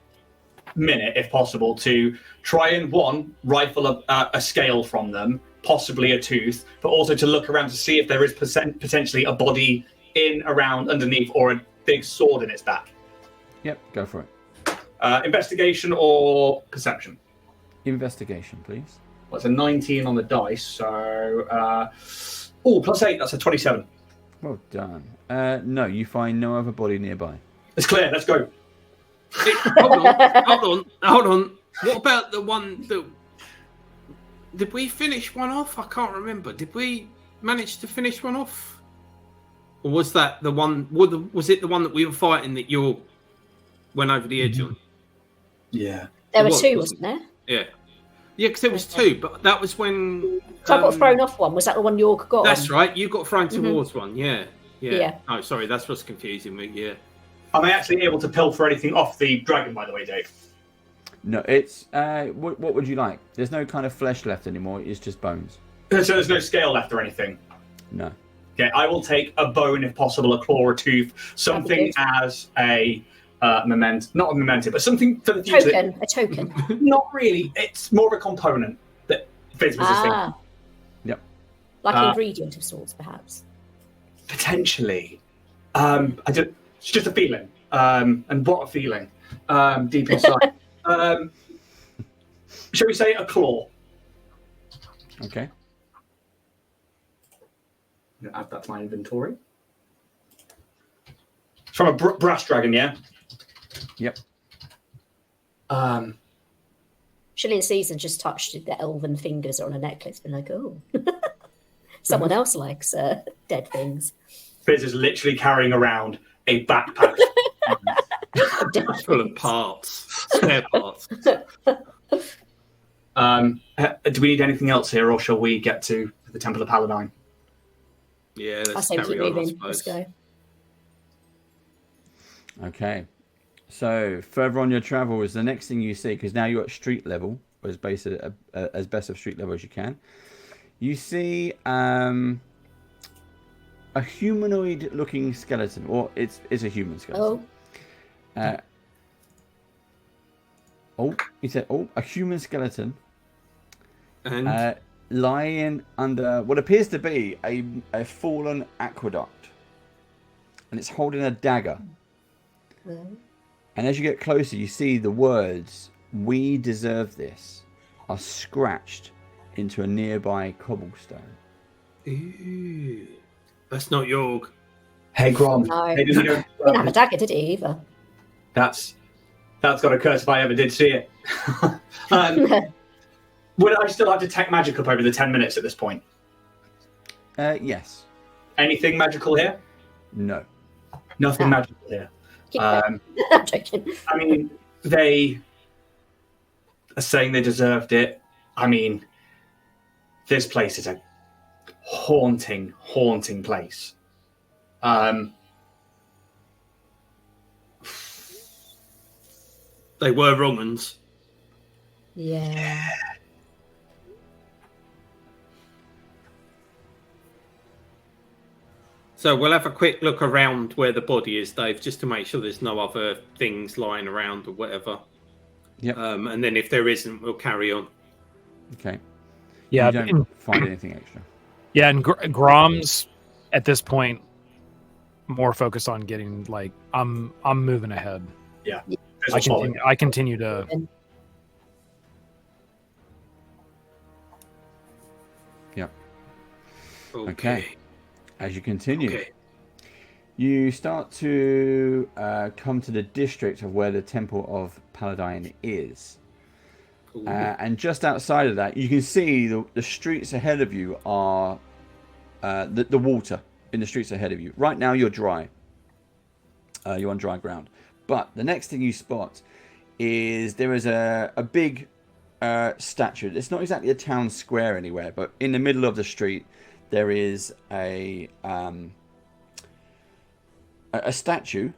minute, if possible, to try and, one, rifle a scale from them, possibly a tooth, but also to look around to see if there is potentially a body in, around, underneath, or a big sword in its back. Yep, go for it. Investigation or perception? Investigation, please. Well, it's a 19 on the dice, so... +8, that's a 27. Well done. No, you find no other body nearby. It's clear, let's go. Hold on. What about the one that... Did we finish one off? I can't remember. Did we manage to finish one off? Or was that the one... Was it the one that we were fighting that you went over the edge on? Yeah. There were two, wasn't there? Yeah. Yeah, because there was two, but that was when... So I got thrown off one. Was that the one York got? That's right. You got thrown towards one. Yeah. Yeah. Oh, sorry. That's what's confusing me. Yeah. Am I actually able to pilfer anything off the dragon, by the way, Dave? No, it's... what would you like? There's no kind of flesh left anymore. It's just bones. So there's no scale left or anything? No. Okay, I will take a bone, if possible, a claw or a tooth, something as a memento. Not a memento, but something for the future. A token. Not really. It's more of a component that fits with this thing. Yep. Like an ingredient of sorts, perhaps. Potentially. It's just a feeling. And what a feeling. Deep inside. Shall we say a claw? Okay. I'm going to add that to my inventory. It's from a brass dragon, yeah? Yep. Shillian Season just touched the elven fingers on a necklace, been like, oh. Someone else likes dead things. Fizz is literally carrying around a backpack. Full of parts. Spare parts. Do we need anything else here, or shall we get to the Temple of Paladine? Yeah, I let's say we keep carry on, I moving. Let's suppose. go. Okay. So further on your travels, the next thing you see, because now you're at street level, or as best of street level as you can, you see a humanoid-looking skeleton, or it's a human skeleton. A human skeleton, And lying under what appears to be a fallen aqueduct, and it's holding a dagger. And as you get closer, you see the words, "We deserve this," are scratched into a nearby cobblestone. ooh, that's not Jorg. Hey, Grom. No. Maybe we don't. He didn't have a dagger, did he, either? That's got a curse if I ever did see it. Would I still have detect magic up over the 10 minutes at this point? Yes. Anything magical here? No. Nothing magical here. I'm joking. I mean, they are saying they deserved it. I mean, this place is a haunting place. They were wrong uns. Yeah. So we'll have a quick look around where the body is, Dave, just to make sure there's no other things lying around or whatever. Yep. And then if there isn't, we'll carry on. Okay. Yeah, You don't find anything extra. yeah, and Grom's at this point more focused on getting like I'm moving ahead. Yeah. I continue to. Yep. Okay. As you continue, Okay. you start to come to the district of where the Temple of Paladine is. And just outside of that, you can see the streets ahead of you are the water in the streets ahead of you. Right now, you're dry. You're on dry ground. But the next thing you spot is there is a big statue. It's not exactly a town square anywhere, but in the middle of the street, there is a statue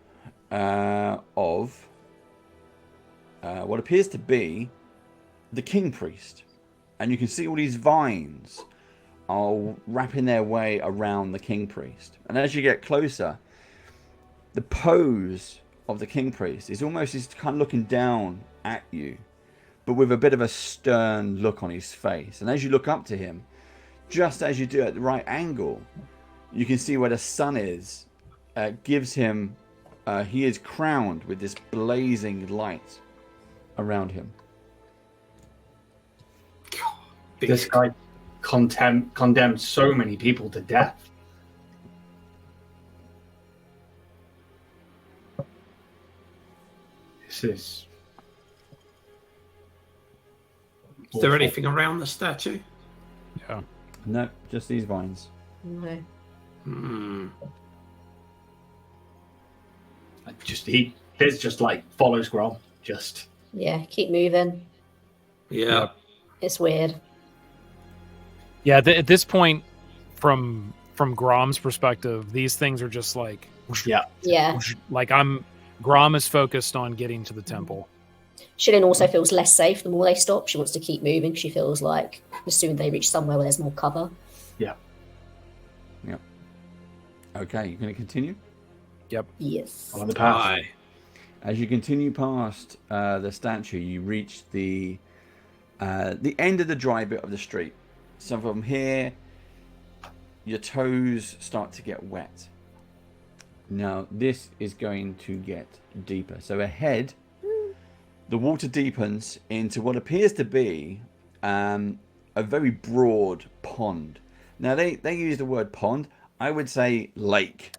of what appears to be the king priest, and you can see all these vines are wrapping their way around the king priest. And as you get closer, the pose of the king priest is almost, he's kind of looking down at you, but with a bit of a stern look on his face. And as you look up to him, just as you do at the right angle, you can see where the sun is. Gives him, he is crowned with this blazing light around him. This guy condemned so many people to death. This is... Is there anything around the statue? Yeah. No, just these vines. No. His just like follows Grom. Just Yeah, keep moving. Yeah. It's weird. Yeah, at this point, from Grom's perspective, these things are just like yeah. like Grom is focused on getting to the temple. Shilin also feels less safe the more they stop. She wants to keep moving. She feels like as soon as they reach somewhere where there's more cover. Yeah. Yep. Okay, you're going to continue? Yep. Yes. On the path. Aye. As you continue past the statue, you reach the end of the dry bit of the street. So from here, your toes start to get wet. Now, this is going to get deeper. So ahead, the water deepens into what appears to be a very broad pond. Now, they use the word pond. I would say lake.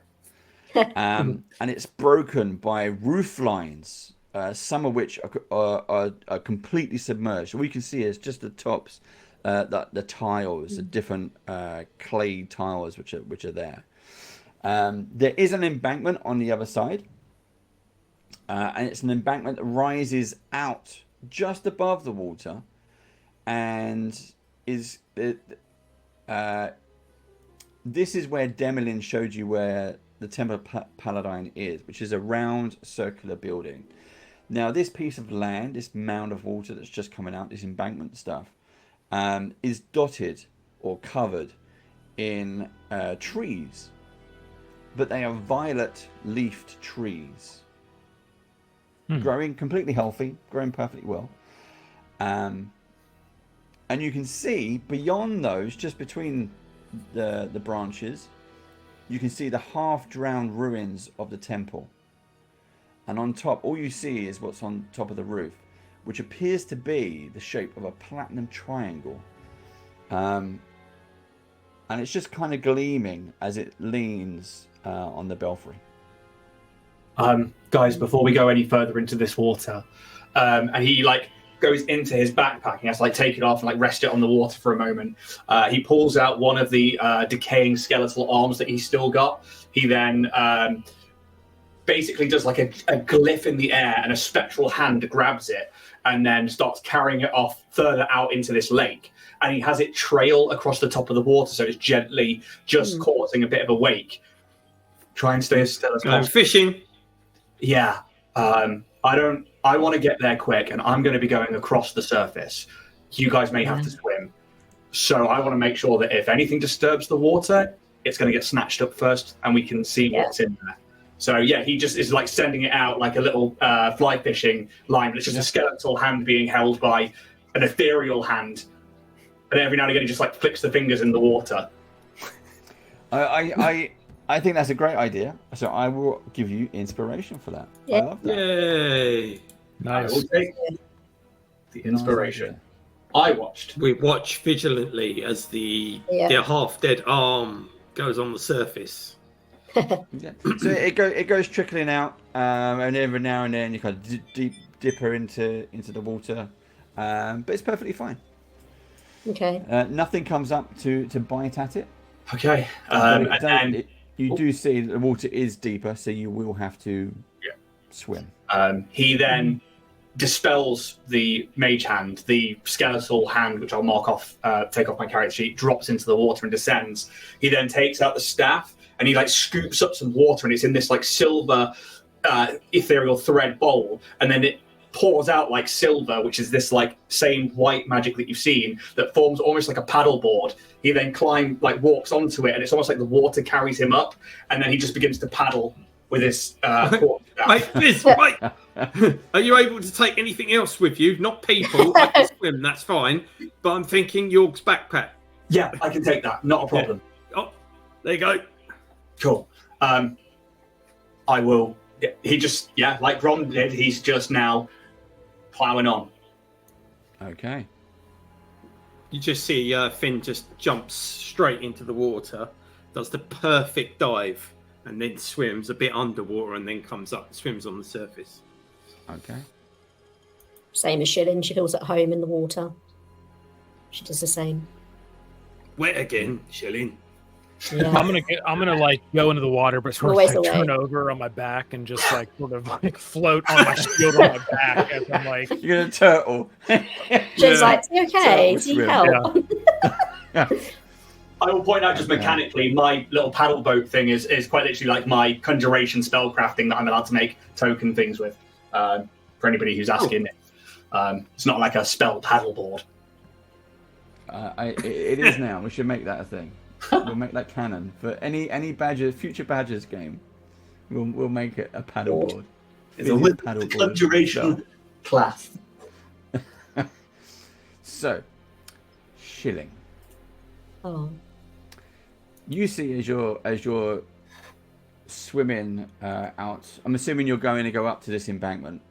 And it's broken by roof lines, some of which are completely submerged. All you can see is just the tops, the tiles, the different clay tiles which are there. There is an embankment on the other side, and it's an embankment that rises out just above the water, and is this is where Demolin showed you where the Temple of Paladine is, which is a round circular building. Now, this piece of land, this mound of water that's just coming out, this embankment stuff, is dotted or covered in trees, but they are violet-leafed trees, growing completely healthy, growing perfectly well. And you can see beyond those, just between the branches, you can see the half-drowned ruins of the temple. And on top, all you see is what's on top of the roof, which appears to be the shape of a platinum triangle. And it's just kind of gleaming as it leans on the belfry. Guys, before we go any further into this water, and he like goes into his backpack. He has to like take it off and like rest it on the water for a moment. He pulls out one of the decaying skeletal arms that he's still got. He then basically does like a glyph in the air, and a spectral hand grabs it and then starts carrying it off further out into this lake. And he has it trail across the top of the water, so it's gently just causing a bit of a wake. Try and stay as still as possible. Fishing. Yeah. I want to get there quick, and I'm going to be going across the surface. You guys may have to swim. So I want to make sure that if anything disturbs the water, it's going to get snatched up first, and we can see what's in there. So yeah, he just is like sending it out like a little fly fishing line, but it's just a skeletal hand being held by an ethereal hand. And every now and again, he just like flicks the fingers in the water. I think that's a great idea. So I will give you inspiration for that. Yeah. I love that. Yay! I will take the inspiration. I watched. We watch vigilantly as the half-dead arm goes on the surface. Yeah. So it goes trickling out, and every now and then you kind of dip her into the water, but it's perfectly fine. Okay. Nothing comes up to bite at it. Okay. You do see that the water is deeper, so you will have to swim. He then dispels the mage hand, the skeletal hand, which I'll mark off, take off my character sheet, drops into the water and descends. He then takes out the staff and he like scoops up some water, and it's in this like silver ethereal thread bowl, and then it pours out like silver, which is this like same white magic that you've seen that forms almost like a paddle board. He then walks onto it, and it's almost like the water carries him up, and then he just begins to paddle with his Wait, Liz, wait. Are you able to take anything else with you? Not people. I can swim, that's fine. But I'm thinking York's backpack. Yeah, I can take that. Not a problem. Oh, there you go. Cool. I will. He just, like Ron did, he's just now plowing on. Okay. You just see Finn just jumps straight into the water, does the perfect dive, and then swims a bit underwater, and then comes up, swims on the surface. Okay. Same as Shilling. She feels at home in the water. She does the same. Wet again, Shilling. Yeah. I'm gonna like go into the water, but sort Always of like, turn over on my back and just like sort of like float on my shield on my back as I'm like. You're gonna turtle. She's like, "You okay? Turtle Do you swim. help?" Yeah. I will point out just mechanically, my little paddle boat thing is quite literally like my conjuration spellcrafting that I'm allowed to make token things with. For anybody who's asking, it's not like a spell paddle board. It is now. We should make that a thing. We'll make that canon for any future Badgers game. We'll make it a paddleboard. It's a paddleboard conjuration class. So, Shilling. Oh. You see as you're swimming out. I'm assuming you're going to go up to this embankment.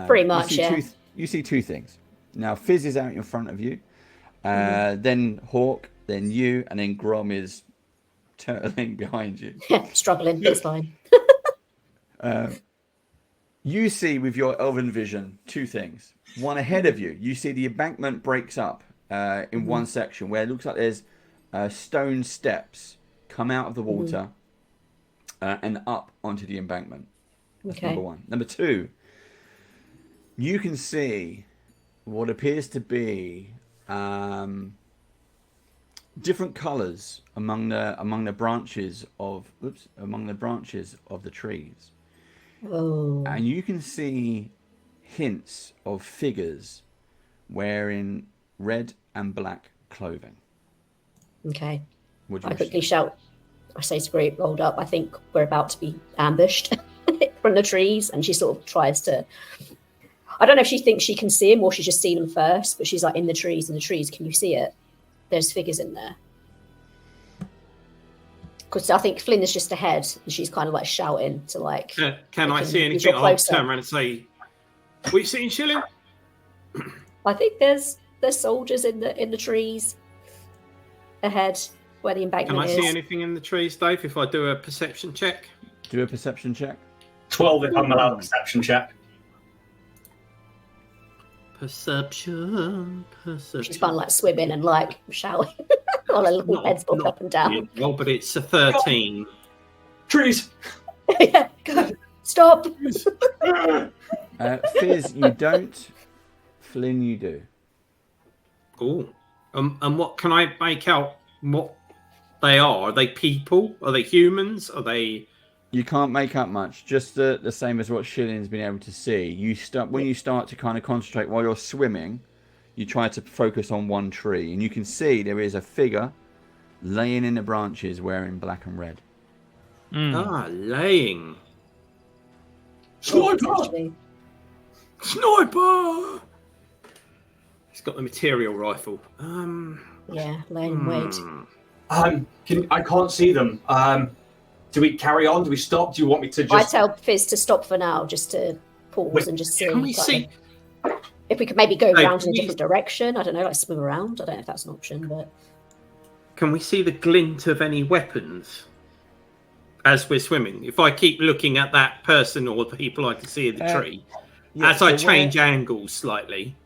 Pretty much, yeah. You see two things. Now, Fizz is out in front of you. Then Hawk. Then you, and then Grom is turtling behind you. Struggling, it's fine. You see with your elven vision two things. One ahead of you, you see the embankment breaks up in one section where it looks like there's stone steps come out of the water and up onto the embankment. That's number one. Number two, you can see what appears to be different colours among the branches of the trees. Oh. And you can see hints of figures wearing red and black clothing. Okay. Would you I wish quickly to? shout. I say to group, "Rolled up. I think we're about to be ambushed from the trees." And she sort of tries to. I don't know if she thinks she can see him or she's just seen him first, but she's like, in the trees. Can you see it? There's figures in there. Because I think Flynn is just ahead, and she's kind of like shouting to like. Can I see anything? I'll turn around and say, "What are you seeing, Shilling?" I think there's soldiers in the trees ahead. where the Can embankment I is. see anything in the trees, Dave, if I do a perception check? Do a perception check. 12 if I'm allowed a perception check. Perception. She's fun like swimming and like showering. All her little heads bob up and down. Well, but it's a 13. Trees! Yeah, go. Stop. Fizz, you don't. Flynn, you do. Oh. And what can I make out what they are? Are they people? Are they humans? Are they... You can't make out much. Just the same as what Shilling's been able to see. When you start to kind of concentrate while you're swimming, you try to focus on one tree, and you can see there is a figure laying in the branches wearing black and red. Ah, laying. Sniper! Sniper! He's got the material rifle. Yeah, laying in wait. I can't see them. Do we carry on? Do we stop? Do you want me to just... I tell Fizz to stop for now, just to pause and just see. Can we see? If we could maybe go Hey, round in a please. different direction. I don't know, like swim around. I don't know if that's an option, but... Can we see the glint of any weapons as we're swimming? If I keep looking at that person or the people I can see in the tree, Yeah, as I so change angles slightly.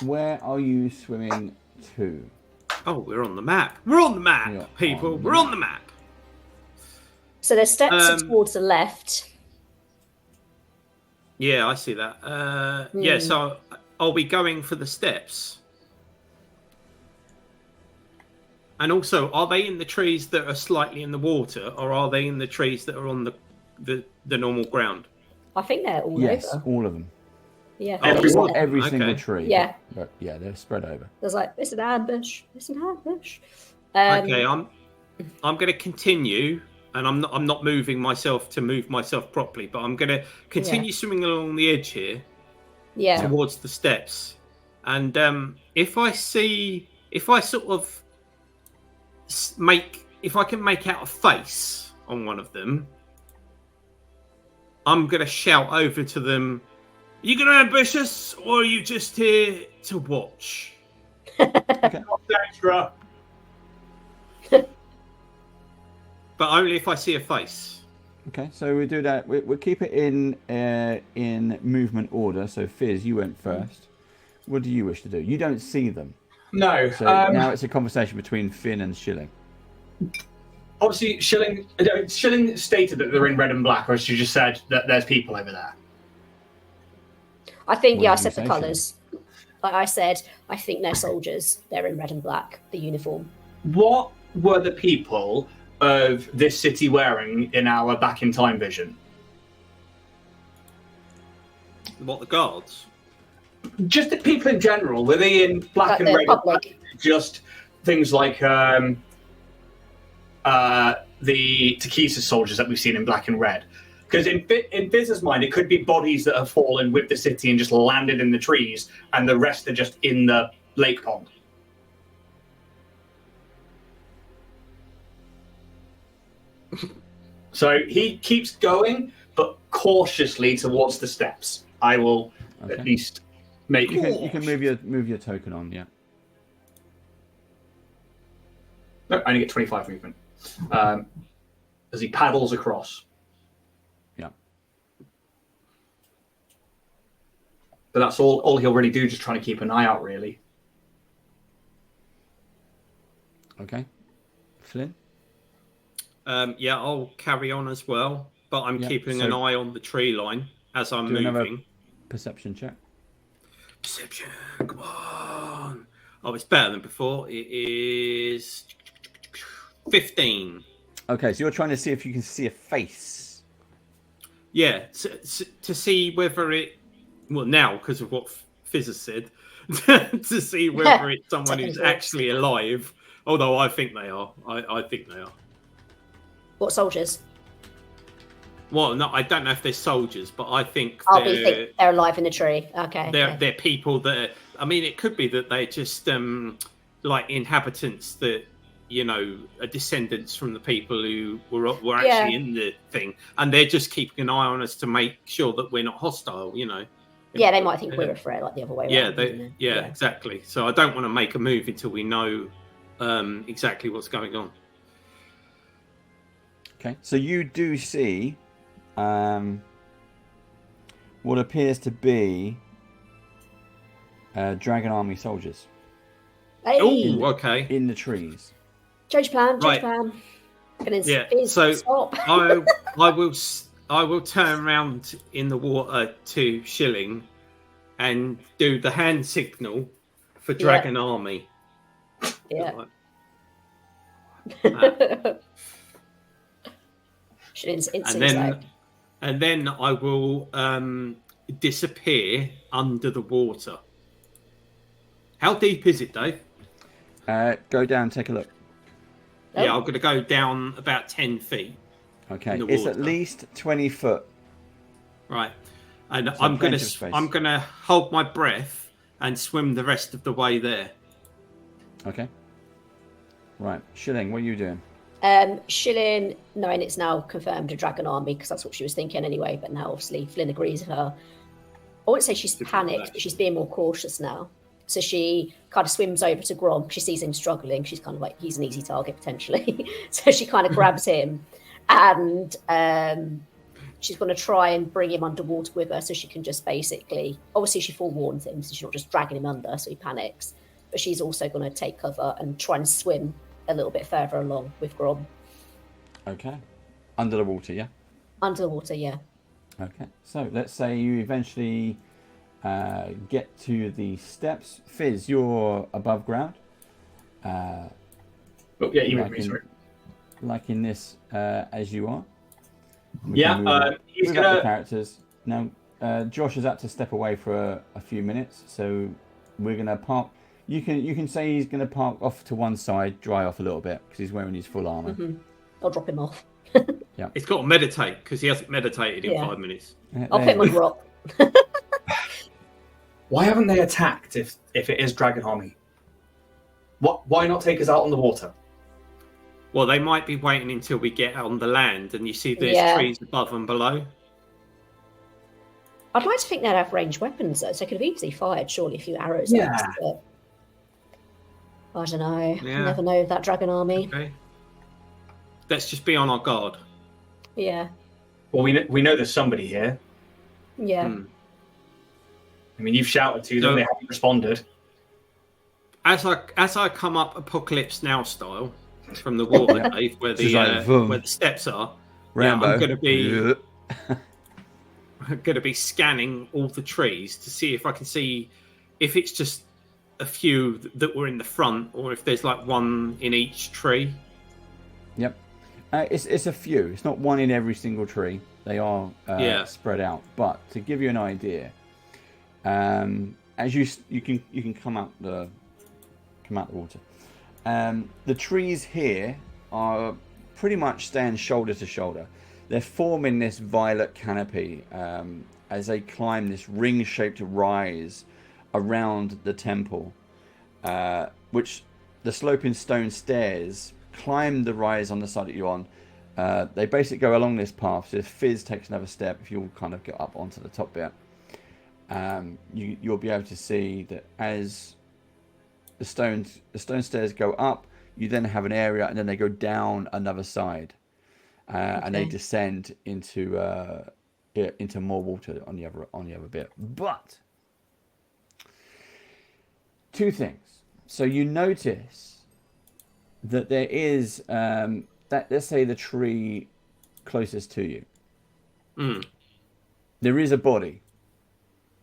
Where are you swimming to? Oh, we're on the map. We're on the map, Yeah, people. on the We're on the map. So there's steps are towards the left. Yeah, I see that. Yeah, so are we going for the steps? And also, are they in the trees that are slightly in the water, or are they in the trees that are on the normal ground? I think they're all Yes, over. all of them. Yeah. Every single Okay. tree. Yeah. But yeah, they're spread over. There's like, it's an ambush. It's an ambush. Okay, I'm going to continue, and I'm not moving myself to move myself properly, but I'm going to continue swimming along the edge here Yeah. towards the steps. And if I sort of if I can make out a face on one of them, I'm going to shout over to them, "Are you going to ambush us, or are you just here to watch?" Extra. But only if I see a face. Okay, so we do that. We'll keep it in movement order. So Fizz, you went first. What do you wish to do? You don't see them. No. So now it's a conversation between Finn and Shilling. Obviously, Shilling stated that they're in red and black, or she just said that there's people over there. I think, What I did you said the say, colours. Like I said, I think they're soldiers. They're in red and black, the uniform. What were the people of this city wearing in our back in time vision? What, the guards? Just the people in general. Were they in black Like and the red? public. Just things like the Takisa soldiers that we've seen in black and red. Because in Biz's mind, it could be bodies that have fallen with the city and just landed in the trees, and the rest are just in the lake pond. So he keeps going, but cautiously towards the steps. I will at least make. You can move your token on, yeah. No, I only get 25 movement. As he paddles across. Yeah. But that's all he'll really do, just trying to keep an eye out, really. Okay. Flynn? Yeah, I'll carry on as well, but I'm Yeah, keeping so- an eye on the tree line as I'm Do another moving. perception check. Perception, come on. Oh, it's better than before. It is 15. Okay, so you're trying to see if you can see a face. Yeah, to see whether it... Well, now, because of what Fizz has said, to see whether it's someone who's actually alive. Although I think they are. I think they are. What soldiers? Well, no, I don't know if they're soldiers, but I think Think they're alive in the tree. Okay. they're people that... I mean, it could be that they're just like inhabitants that, you know, are descendants from the people who were actually in the thing, and they're just keeping an eye on us to make sure that we're not hostile, you know. Yeah, they might think we're a threat, like the other way around. Yeah, exactly. So I don't want to make a move until we know exactly what's going on. Okay, so you do see what appears to be Dragon Army soldiers Hey, Oh, okay. in the trees. change plan, change Right. plan. Yeah, Fizz, so stop. I will turn around in the water to Shilling and do the hand signal for Dragon Army. Yeah. Right. Shilling's And instantly like, then I will disappear under the water. How deep is it, Dave? Go down, take a look. Oh. Yeah, I'm going to go down about 10 feet. Okay, In the it's at water. least 20 foot. Right. And So I'm plenty going of space. to hold my breath and swim the rest of the way there. Okay. Right, Shilling, what are you doing? Shilling, knowing it's now confirmed a dragon army, because that's what she was thinking anyway, but now obviously Flynn agrees with her. I wouldn't say she's panicked, but she's being more cautious now. So she kind of swims over to Grom. She sees him struggling. She's kind of like, he's an easy target potentially. So she kind of grabs him and she's going to try and bring him underwater with her so she can just basically, obviously she forewarns him, so she's not just dragging him under, so he panics. But she's also going to take cover and try and swim a little bit further along with Grom. Okay. Under the water, yeah? Under the water, yeah. Okay. So let's say you eventually get to the steps. Fizz, you're above ground. Oh, yeah, you like, with me, sorry. like in this as you are. We Yeah, can move he's move up the gonna. characters. Now, Josh is had to step away for a few minutes, so we're going to park. You can say he's going to park off to one side, dry off a little bit, because he's wearing his full armor. Mm-hmm. I'll drop him off. He's got to meditate because he hasn't meditated in Yeah. 5 minutes. I'll put him on rock. Why haven't they attacked if it is Dragon Army? Why not take us out on the water? Well, they might be waiting until we get on the land and you see there's Yeah. trees above and below. I'd like to think they'd have ranged weapons though, so they could have easily fired surely a few arrows. Yeah. at us, but I don't know. Yeah. You never know with that dragon army. Okay. Let's just be on our guard. Yeah. Well, we know there's somebody here. Yeah. Hmm. I mean, you've shouted to them; No. they haven't responded. As I come up Apocalypse Now style from the water, Yeah. Dave, where She's like, the "Vroom." where the steps are, Rambo. I'm going to be scanning all the trees to see if I can see if it's just a few that were in the front or if there's like one in each tree. Yep. It's a few. It's not one in every single tree. They are spread out. But to give you an idea, as you can come out the water. The trees here are pretty much stand shoulder to shoulder. They're forming this violet canopy as they climb this ring-shaped rise around the temple, which the sloping stone stairs climb the rise on the side that you're on. They basically go along this path. So if Fizz takes another step, if you'll kind of get up onto the top bit, you'll be able to see that as the stone stairs go up, you then have an area, and then they go down another side, and they descend into more water on the other bit. But two things. So you notice that there is that, let's say, the tree closest to you. There is a body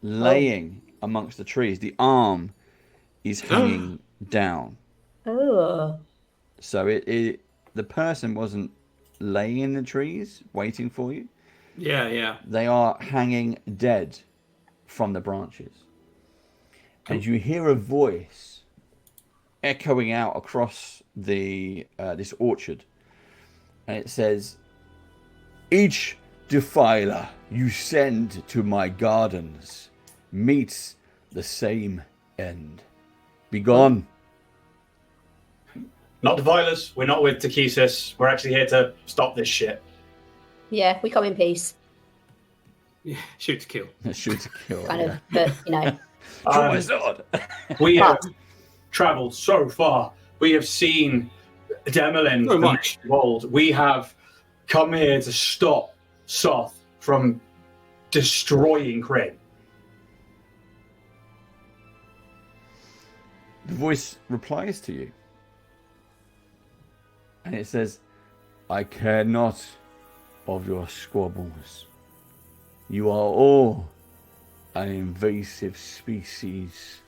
laying amongst the trees. The arm is hanging down. Oh. So the person wasn't laying in the trees waiting for you. Yeah. They are hanging dead from the branches. And you hear a voice echoing out across the this orchard. And it says, "Each defiler you send to my gardens meets the same end. Begone." Not defilers. We're not with Takesis. We're actually here to stop this shit. Yeah, we come in peace. Yeah, shoot to kill. Shoot to kill. Kind of, but you know. Draw my sword. We have travelled so far. We have seen Demelin, So the much. Master of Old. We have come here to stop Soth from destroying Kryn. The voice replies to you. And it says, I care not of your squabbles. You are all an invasive species.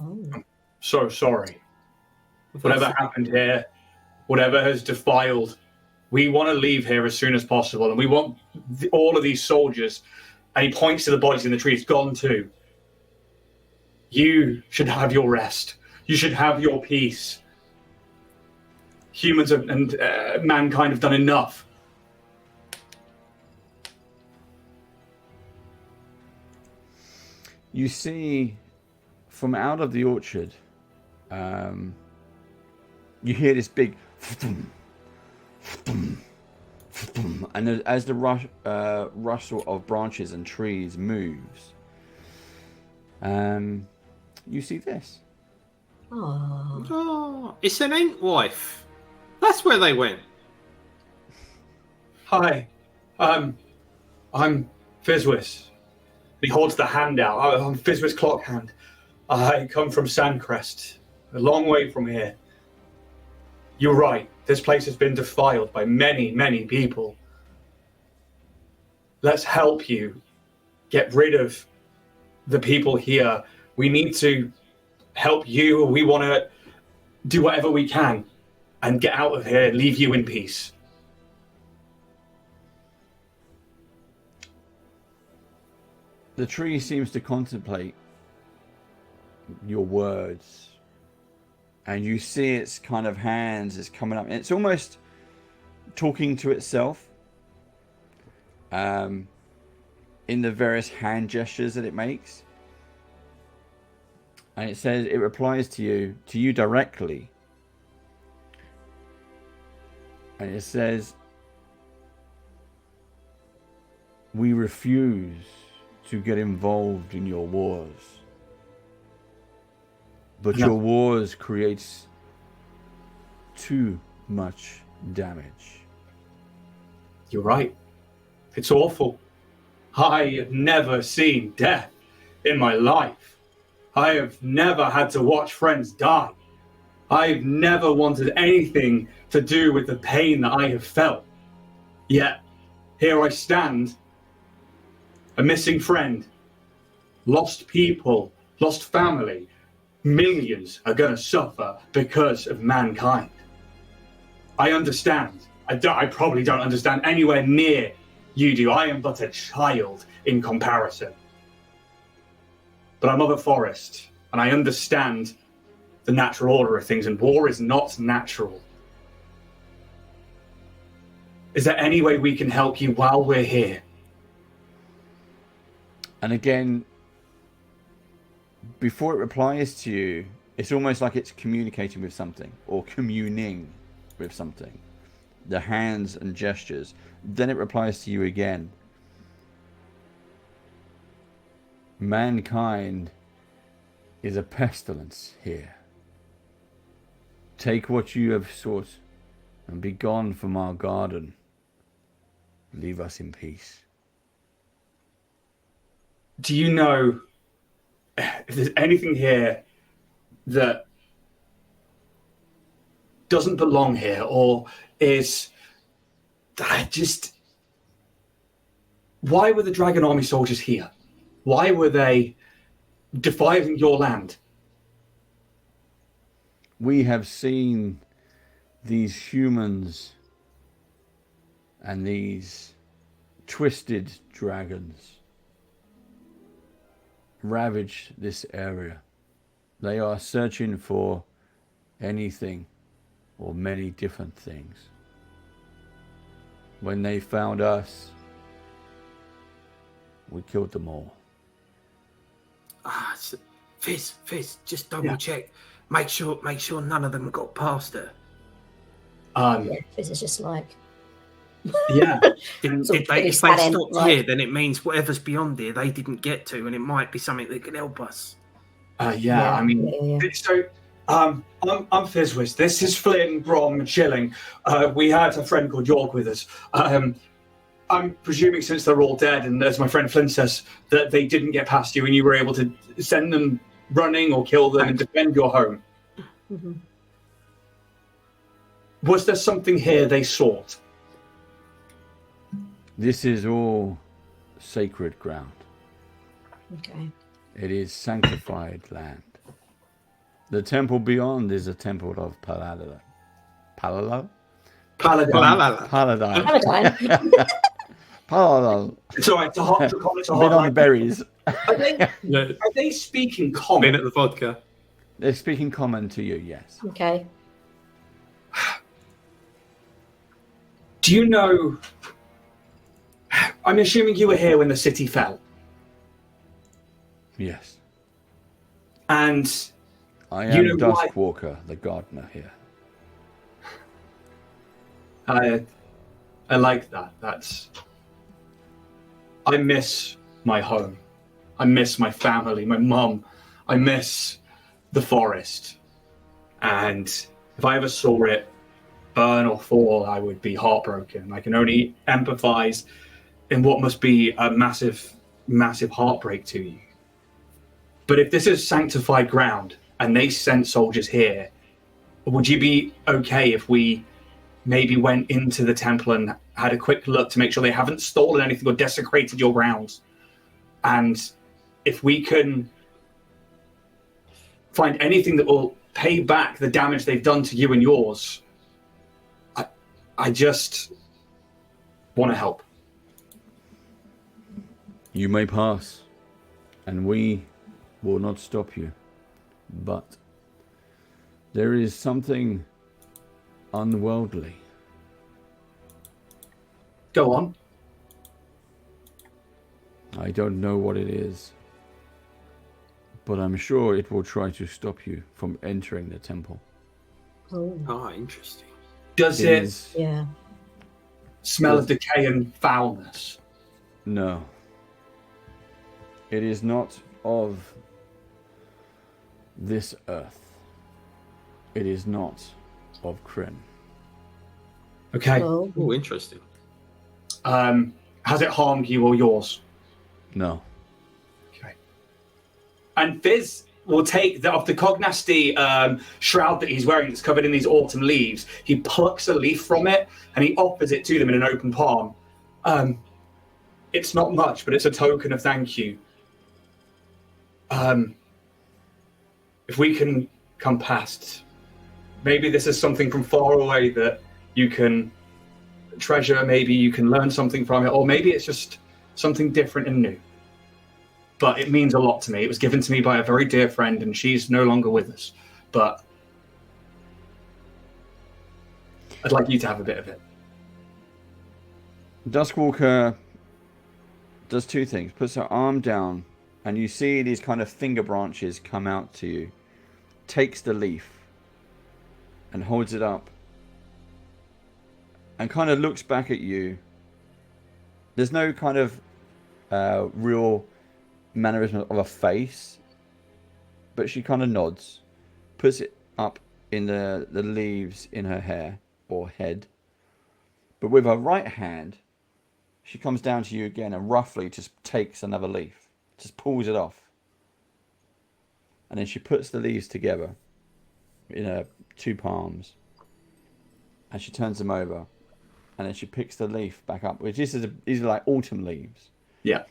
Oh. So sorry. Whatever happened here, whatever has defiled, we want to leave here as soon as possible. And we want all of these soldiers, and he points to the bodies in the trees, gone too. You should have your rest. You should have your peace. Humans and mankind have done enough. You see, from out of the orchard, you hear this big and as the rustle of branches and trees moves, you see this. Oh. It's an ant wife. That's where they went. Hi, I'm Fizzwis. He holds the hand out. I'm Fizzwis Clockhand. I come from Sandcrest, a long way from here. You're right. This place has been defiled by many, many people. Let's help you get rid of the people here. We need to help you. We want to do whatever we can and get out of here and leave you in peace. The tree seems to contemplate your words, and you see its kind of hands is coming up, and it's almost talking to itself in the various hand gestures that it makes. And it says, it replies to you directly. And it says, we refuse to get involved in your wars. But your wars creates too much damage. You're right. It's awful. I have never seen death in my life. I have never had to watch friends die. I've never wanted anything to do with the pain that I have felt. Yet, here I stand, a missing friend, lost people, lost family. Millions are going to suffer because of mankind. I understand. I probably don't understand anywhere near you do. I am but a child in comparison. But I'm of a forest, and I understand the natural order of things, and war is not natural. Is there any way we can help you while we're here? And again, before it replies to you, it's almost like it's communicating with something, or communing with something. The hands and gestures. Then it replies to you again. Mankind is a pestilence here. Take what you have sought and be gone from our garden. Leave us in peace. Do you know if there's anything here that doesn't belong here, or is why were the Dragon Army soldiers here? Why were they defiling your land? We have seen these humans and these twisted dragons ravage this area. They are searching for anything or many different things. When they found us, we killed them all. Fizz, just double check. Make sure none of them got past her. Fizz is just like, yeah. If they stopped here, then it means whatever's beyond here they didn't get to, and it might be something that could help us. I mean, so I'm Fizzwiz. This is Flynn, Grom, Chilling. We had a friend called York with us. I'm presuming since they're all dead, and as my friend Flynn says, that they didn't get past you and you were able to send them running or kill them and defend your home. Mm-hmm. Was there something here they sought? This is all sacred ground. Okay. It is sanctified land. The temple beyond is a temple of Paladine. Paladine? Paladine. Paladine. Paladine. Paladine. It's all right. It's a hot it's a Been hot on the berries. Are they speaking common? Been at the vodka. They're speaking common to you, yes. Okay. Do you know... I'm assuming you were here when the city fell. Yes. And I am You know why- Duskwalker, the gardener here. I like that. I miss my home. I miss my family, my mum. I miss the forest. And if I ever saw it burn or fall, I would be heartbroken. I can only empathize in what must be a massive, massive heartbreak to you. But if this is sanctified ground and they sent soldiers here, would you be okay if we maybe went into the temple and had a quick look to make sure they haven't stolen anything or desecrated your grounds? And if we can find anything that will pay back the damage they've done to you and yours, I just want to help. You may pass, and we will not stop you. But there is something unworldly. Go on. I don't know what it is, but I'm sure it will try to stop you from entering the temple. Oh. Ah, interesting. Does It it is- Yeah. smell of decay and foulness? No. It is not of this earth. It is not of Kryn. Okay. Oh. Oh, interesting. Has it harmed you or yours? No. Okay. And Fizz will take off the Cognasty shroud that he's wearing that's covered in these autumn leaves. He plucks a leaf from it and he offers it to them in an open palm. It's not much, but it's a token of thank you. If we can come past, maybe this is something from far away that you can treasure, maybe you can learn something from it, or maybe it's just something different and new. But it means a lot to me. It was given to me by a very dear friend, and she's no longer with us. But I'd like you to have a bit of it. Duskwalker does two things. Puts her arm down, and you see these kind of finger branches come out to you. Takes the leaf and holds it up and kind of looks back at you. There's no kind of real mannerism of a face, but she kind of nods, puts it up in the leaves in her hair or head, but with her right hand she comes down to you again and roughly just takes another leaf, just pulls it off, and then she puts the leaves together in her two palms and she turns them over, and then she picks the leaf back up, which these are like autumn leaves. Yeah.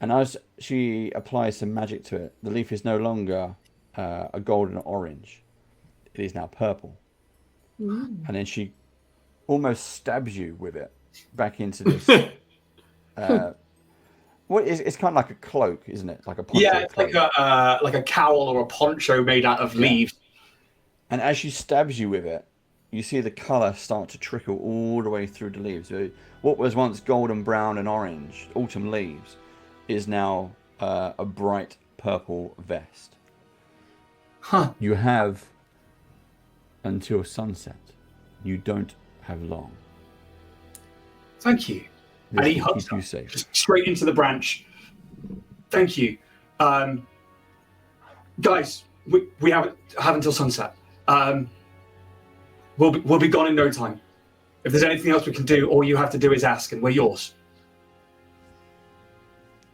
And as she applies some magic to it, the leaf is no longer a golden orange. It is now purple. And then she almost stabs you with it back into this. It's kind of like a cloak, isn't it? Like a poncho It's cloak. like a cowl or a poncho made out of leaves. And as she stabs you with it, you see the colour start to trickle all the way through the leaves. So what was once golden brown and orange, autumn leaves, is now a bright purple vest. Huh. You have until sunset. You don't have long. Thank you. This And he will hugs keep you her, safe. just straight into the branch. Thank you. Guys, we have until sunset. We'll be gone in no time. If there's anything else we can do, all you have to do is ask, and we're yours.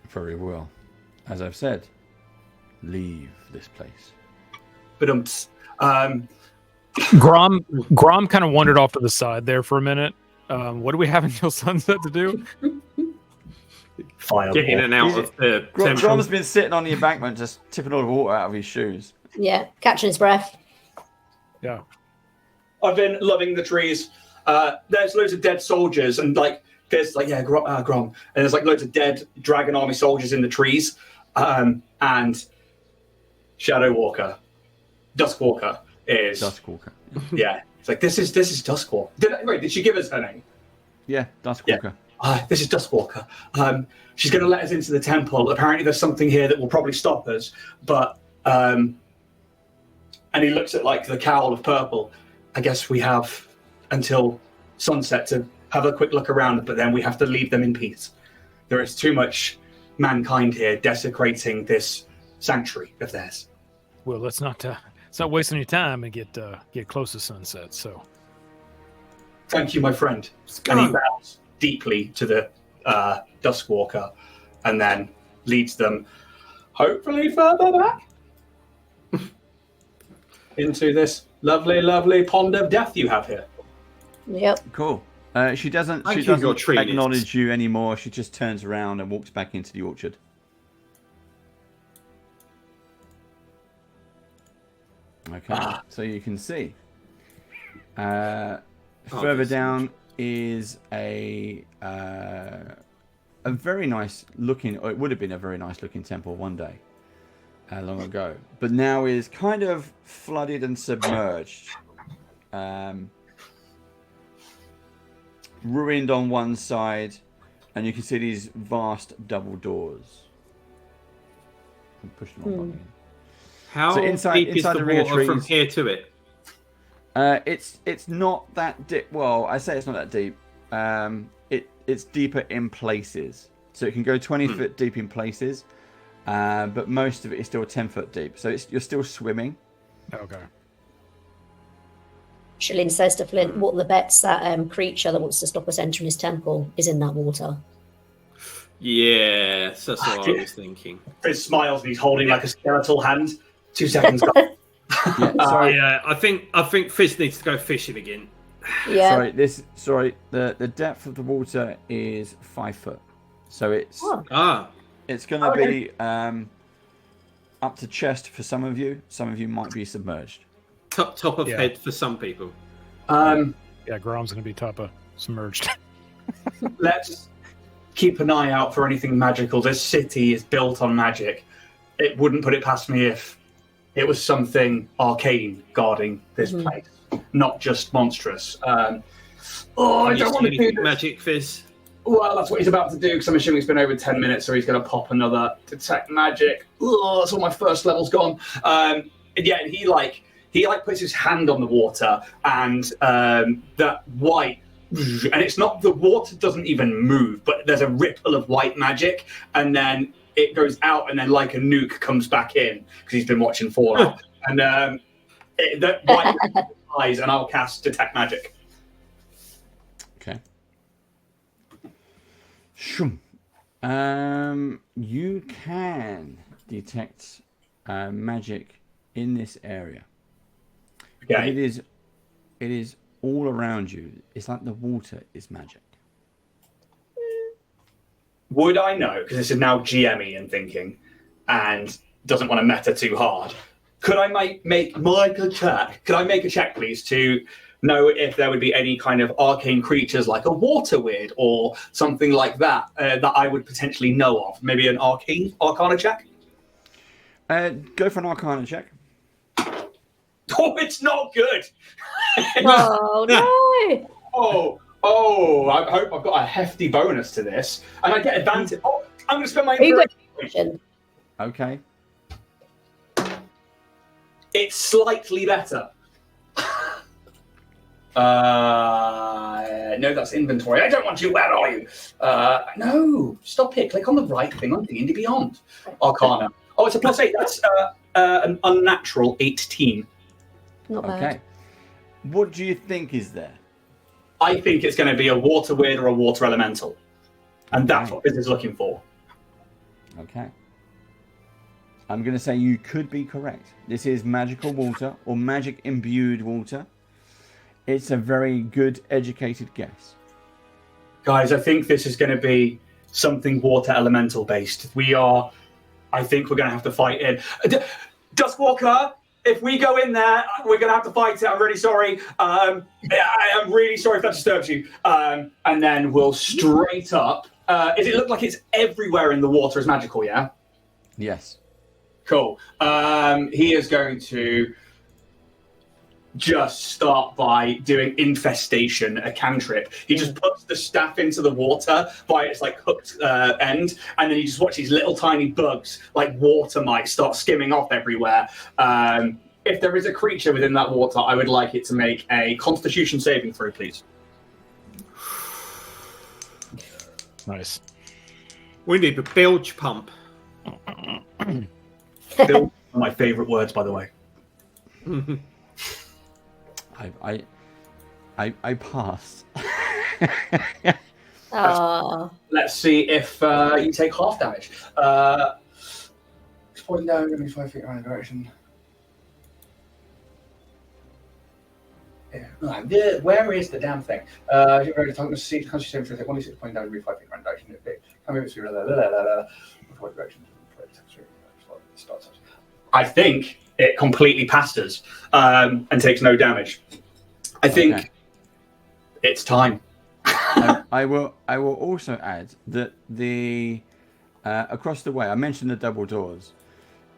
Very well. As I've said, leave this place. But Grom kind of wandered off to the side there for a minute. What do we have until sunset to do? Fireball. Get in and out of the temple. Grom's been sitting on the embankment, just tipping all the water out of his shoes. Yeah, catching his breath. Yeah. I've been loving the trees. There's loads of dead soldiers, and there's Grom, and there's loads of dead dragon army soldiers in the trees, and Shadow Walker, Duskwalker is Duskwalker. Yeah, it's this is Duskwalker. Did she give us her name? Yeah, Duskwalker. Yeah. This is Duskwalker. She's going to let us into the temple. Apparently, there's something here that will probably stop us. But and he looks at the cowl of purple. I guess we have until sunset to have a quick look around, but then we have to leave them in peace. There is too much mankind here desecrating this sanctuary of theirs. Well, let's not waste any time and get close to sunset. So, thank you, my friend. And he bows deeply to the Duskwalker, and then leads them, hopefully further back, into this lovely, lovely pond of death you have here. Yep. Cool. She doesn't acknowledge you anymore. She just turns around and walks back into the orchard. Okay, so you can see. Further down is a very nice looking, or it would have been a very nice looking temple one day, long ago, but now is kind of flooded and submerged. Ruined on one side, and you can see these vast double doors. Push them on button. How So inside deep is the ring of water from trees- here to it? It's not that deep. Well, I say it's not that deep. It's deeper in places, so it can go 20 foot deep in places, but most of it is still 10 foot deep. So you're still swimming. Okay. Shalin says to Flint, what are the bets that creature that wants to stop us entering his temple is in that water? Yeah, that's what I was thinking. Fizz smiles and he's holding a skeletal hand. 2 seconds. Yeah, I think Fizz needs to go fishing again. Yeah. Sorry. The depth of the water is 5 foot, so it's going to be up to chest for some of you. Some of you might be submerged. Top of head for some people. Yeah, Grom's going to be top of submerged. Let's keep an eye out for anything magical. This city is built on magic. It wouldn't put it past me if it was something arcane guarding this place, not just monstrous. I don't want to do this. Magic, Fizz. Well, that's what he's about to do, because I'm assuming it's been over 10 minutes, so he's going to pop another detect magic. Oh, that's all my first level's gone. And yeah, he puts his hand on the water, and that white, and it's not, the water doesn't even move, but there's a ripple of white magic, and then it goes out, and then like a nuke comes back in, because he's been watching Fallout. And that white eyes, and I'll cast detect magic. Okay. You can detect magic in this area. Okay. It is all around you. It's like the water is magic. Would I know, because this is now GM-y and thinking, and doesn't want to meta too hard, could I make a check? Could I make a check, please, to know if there would be any kind of arcane creatures like a water weird or something like that that I would potentially know of? Maybe an arcana check? Go for an arcana check. Oh, it's not good. Oh, no. Oh, I hope I've got a hefty bonus to this. And I get advantage. Oh, I'm going to spend my Are you inspiration. Okay. It's slightly better. No, that's inventory. I don't want you. Where are you? No, stop it. Click on the right thing on D&D Beyond. Arcana. Oh, it's a +8. That's an unnatural 18. Not bad. Okay. What do you think is there? I think it's going to be a water weird or a water elemental. And that's Okay. what Biz is looking for. Okay. I'm going to say you could be correct. This is magical water or magic imbued water. It's a very good, educated guess. Guys, I think this is going to be something water elemental based. I think we're going to have to fight in. Duskwalker, if we go in there, we're going to have to fight it. I'm really sorry. I'm really sorry if that disturbs you. And then we'll straight up. Does it look like it's everywhere in the water is magical, yeah? Yes. Cool. He is going to just start by doing infestation, a cantrip. He just puts the staff into the water by its like hooked end, and then you just watch these little tiny bugs, like water mites, start skimming off everywhere. If there is a creature within that water, I would like it to make a Constitution saving throw, please. Nice. We need a bilge pump. Bill, my favourite words, by the way. I pass. Let's see if you take half damage. 6 points down, give me 5 feet around the direction. Yeah. Where is the damn thing? You're ready to talk to see Constitution for 1d6 points down, give me 5 feet around the direction. Come over to the direction. I think it completely passed us and takes no damage. I think it's time. I will also add that the across the way I mentioned the double doors.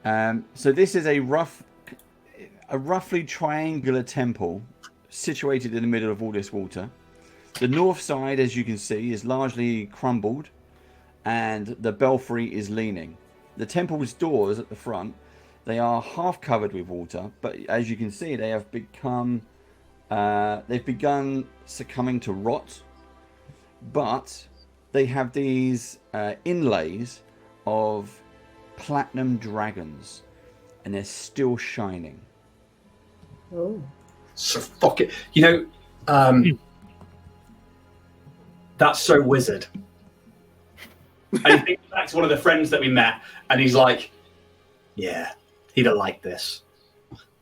So this is a roughly triangular temple situated in the middle of all this water. The north side, as you can see, is largely crumbled, and the belfry is leaning. The temple's doors at the front, they are half covered with water, but as you can see, they have become they've begun succumbing to rot, but they have these inlays of platinum dragons, and they're still shining. Oh. So fuck it. That's so wizard. And he thinks back to one of the friends that we met, and he's like, yeah, he'd have liked this.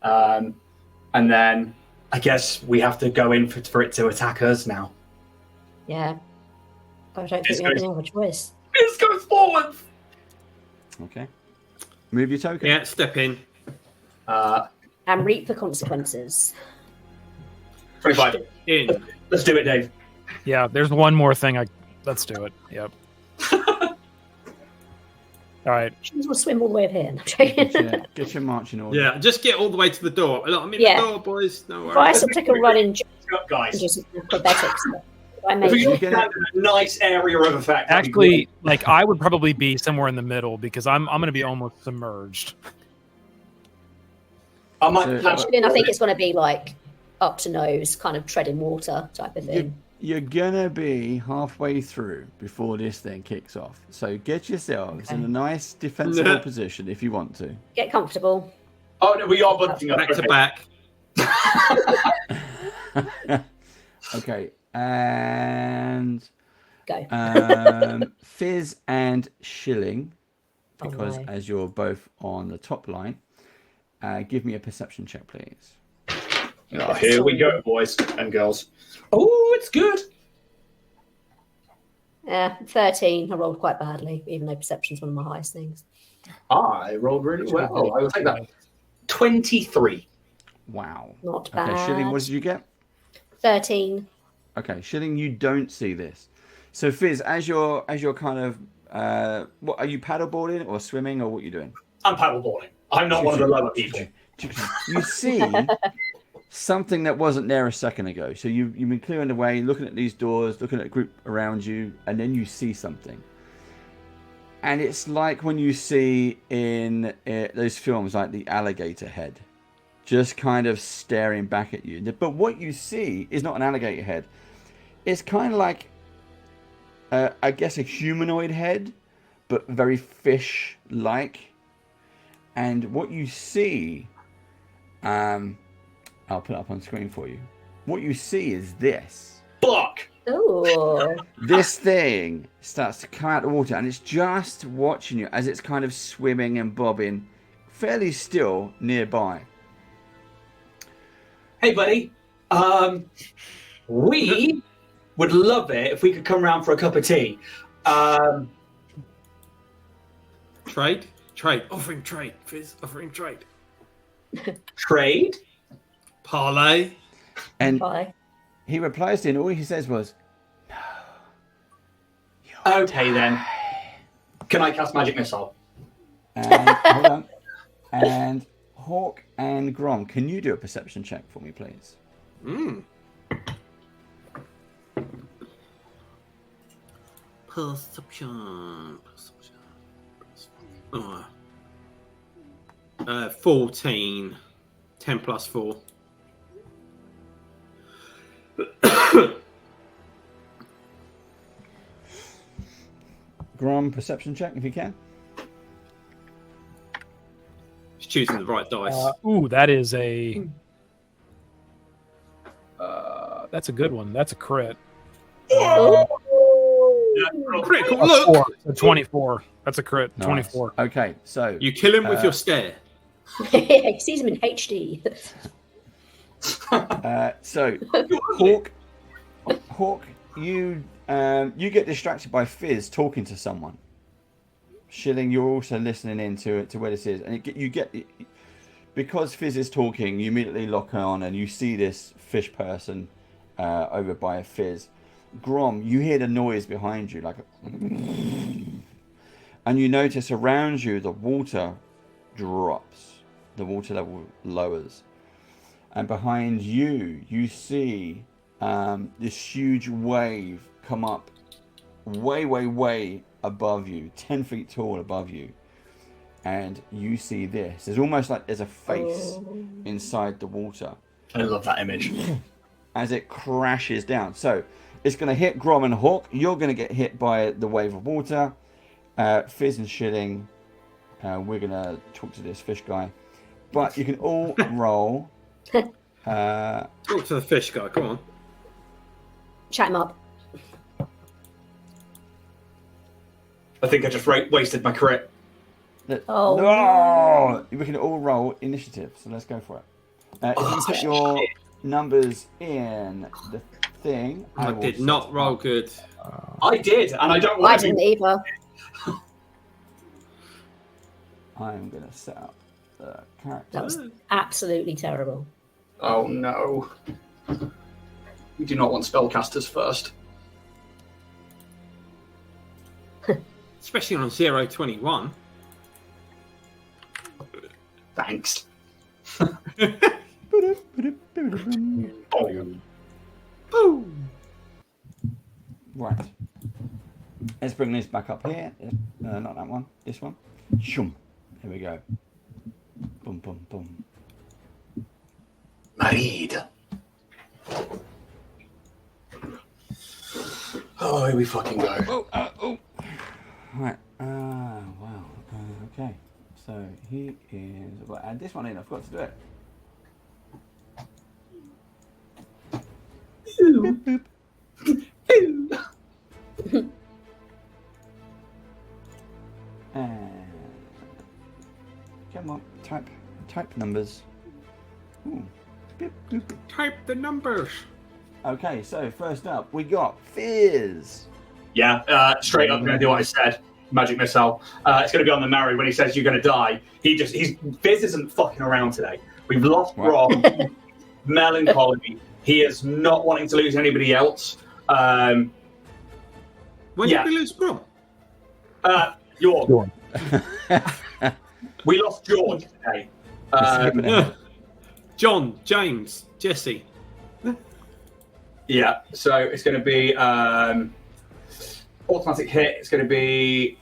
And then I guess we have to go in for it to attack us now. Yeah. I don't think we have any other choice. This goes forward! Okay. Move your token. Yeah, step in. And reap the consequences. 25. In. Let's do it, Dave. Yeah, there's one more thing. Let's do it. Yep. All right. We'll swim all the way over here. No, I'm joking. Get your marching order. Yeah, just get all the way to the door. Look, I'm in Yeah. the door, boys. No worries. If I sort of take a run in Up, guys. just acrobatics, I If we make can find a nice area of effect. that'd be Actually, like I would probably be somewhere in the middle because I'm going to be almost submerged. good. I might So- plan- Then I think it's going to be like up to nose, kind of treading water type of thing. You're gonna be halfway through before this thing kicks off. So get yourselves in a nice defensible position if you want to. Get comfortable. Oh, no, we are bunting up. Back to back. Okay, and Go. Fizz and Shilling, Oh, because no. as you're both on the top line, give me a perception check, please. Oh, here we go, boys and girls. Oh, it's good. 13. I rolled quite badly, even though perception's one of my highest things. I rolled really well. I will take that. 23. Wow. Not Okay, bad. Shilling, what did you get? 13. Okay, Shilling, you don't see this. So Fizz, as you're kind of, what are you paddleboarding or swimming or what are you doing? I'm paddleboarding. I'm not one of the lower people. You see something that wasn't there a second ago. So you've been clearing the way, looking at these doors, looking at the group around you, and then you see something. And it's like when you see in those films, like the alligator head, just kind of staring back at you. But what you see is not an alligator head. It's kind of like, I guess, a humanoid head, but very fish-like. And what you see, I'll put it up on screen for you. What you see is this. Fuck! Oh, This thing starts to come out of the water, and it's just watching you as it's kind of swimming and bobbing fairly still nearby. Hey, buddy. We would love it if we could come round for a cup of tea. Trade, offering trade, Fizz, offering trade. Trade? Parlay. And bye. he replies to it, and all he says was, Okay, then. Can I cast Magic Missile? and hold on. And Hawk and Grom, can you do a perception check for me, please? Perception. 14. 10 plus 4. Grom, perception check if you can. Just choosing the right dice. That is a. That's a good one. That's a crit. Critical look! A 24. That's a crit. Nice. 24. Okay, so You kill him with your stare. He sees him in HD. Hawk, you get distracted by Fizz talking to someone. Shilling, you're also listening in to where this is, and because Fizz is talking, you immediately lock on, and you see this fish person over by Fizz. Grom, you hear the noise behind you, like, and you notice around you the water drops, the water level lowers, and behind you, you see this huge wave come up, way above you, 10 feet tall above you, and you see this. It's almost like there's a face inside the water. I love that image. As it crashes down. So it's going to hit Grom and Hawk. You're going to get hit by the wave of water. Fizz and Shilling, we're going to talk to this fish guy. But you can all roll. Talk to the fish guy, come on. Chat him up. I think I just wasted my crit. Oh, no! We can all roll initiative, so let's go for it. If you put your numbers in the thing. I did not roll good. I did, and I don't I want to didn't either. I'm going to set up the character. That was absolutely terrible. Oh no. We do not want spellcasters first. Especially on 021. Thanks. Boom! Right. Let's bring this back up here. Not that one. This one. Shum. Here we go. Boom, boom, boom. Marid. Oh, here we fucking go. Oh. Right. Wow. Okay. So he is. Well, add this one in. I forgot to do it. Boop, boop. And come on, type numbers. Ooh. Boop, boop. Type the numbers. Okay, so first up we got Fizz. Yeah, straight up going to do what I said. Magic Missile. It's going to be on the marrow when he says you're going to die. Fizz isn't fucking around today. We've lost Rob. Melancholy. He is not wanting to lose anybody else. When did we lose Grom? Jorg. We lost George today. John, James, Jesse. Yeah, so it's going to be automatic hit. It's going to be.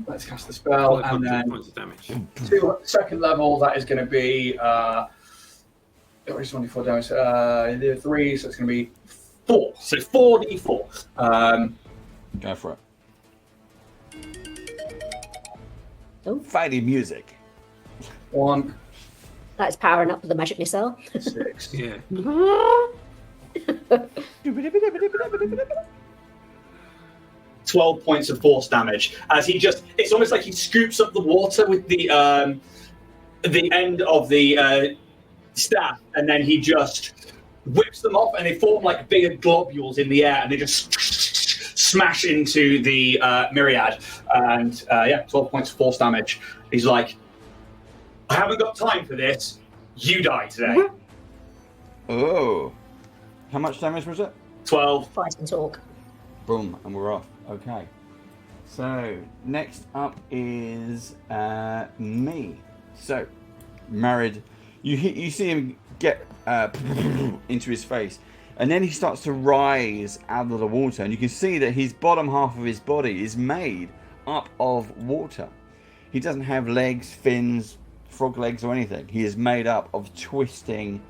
Let's cast the spell, and then points of damage. 2 second level. That is going to be. It's 24 damage. 3, so it's going to be 4. So 4d4. Go for it. Oh. Fighting music. 1, That's powering up with the magic missile. 6. Yeah. 12 points of force damage as it's almost like he scoops up the water with the end of the staff, and then he just whips them off, and they form like bigger globules in the air, and they just smash into the myriad. And 12 points of force damage. He's like, I haven't got time for this. You die today. Oh. How much damage was it? 12. Fight and talk. Boom, and we're off. Okay. So, next up is me. So, married. You see him get into his face, and then he starts to rise out of the water, and you can see that his bottom half of his body is made up of water. He doesn't have legs, fins, frog legs, or anything. He is made up of twisting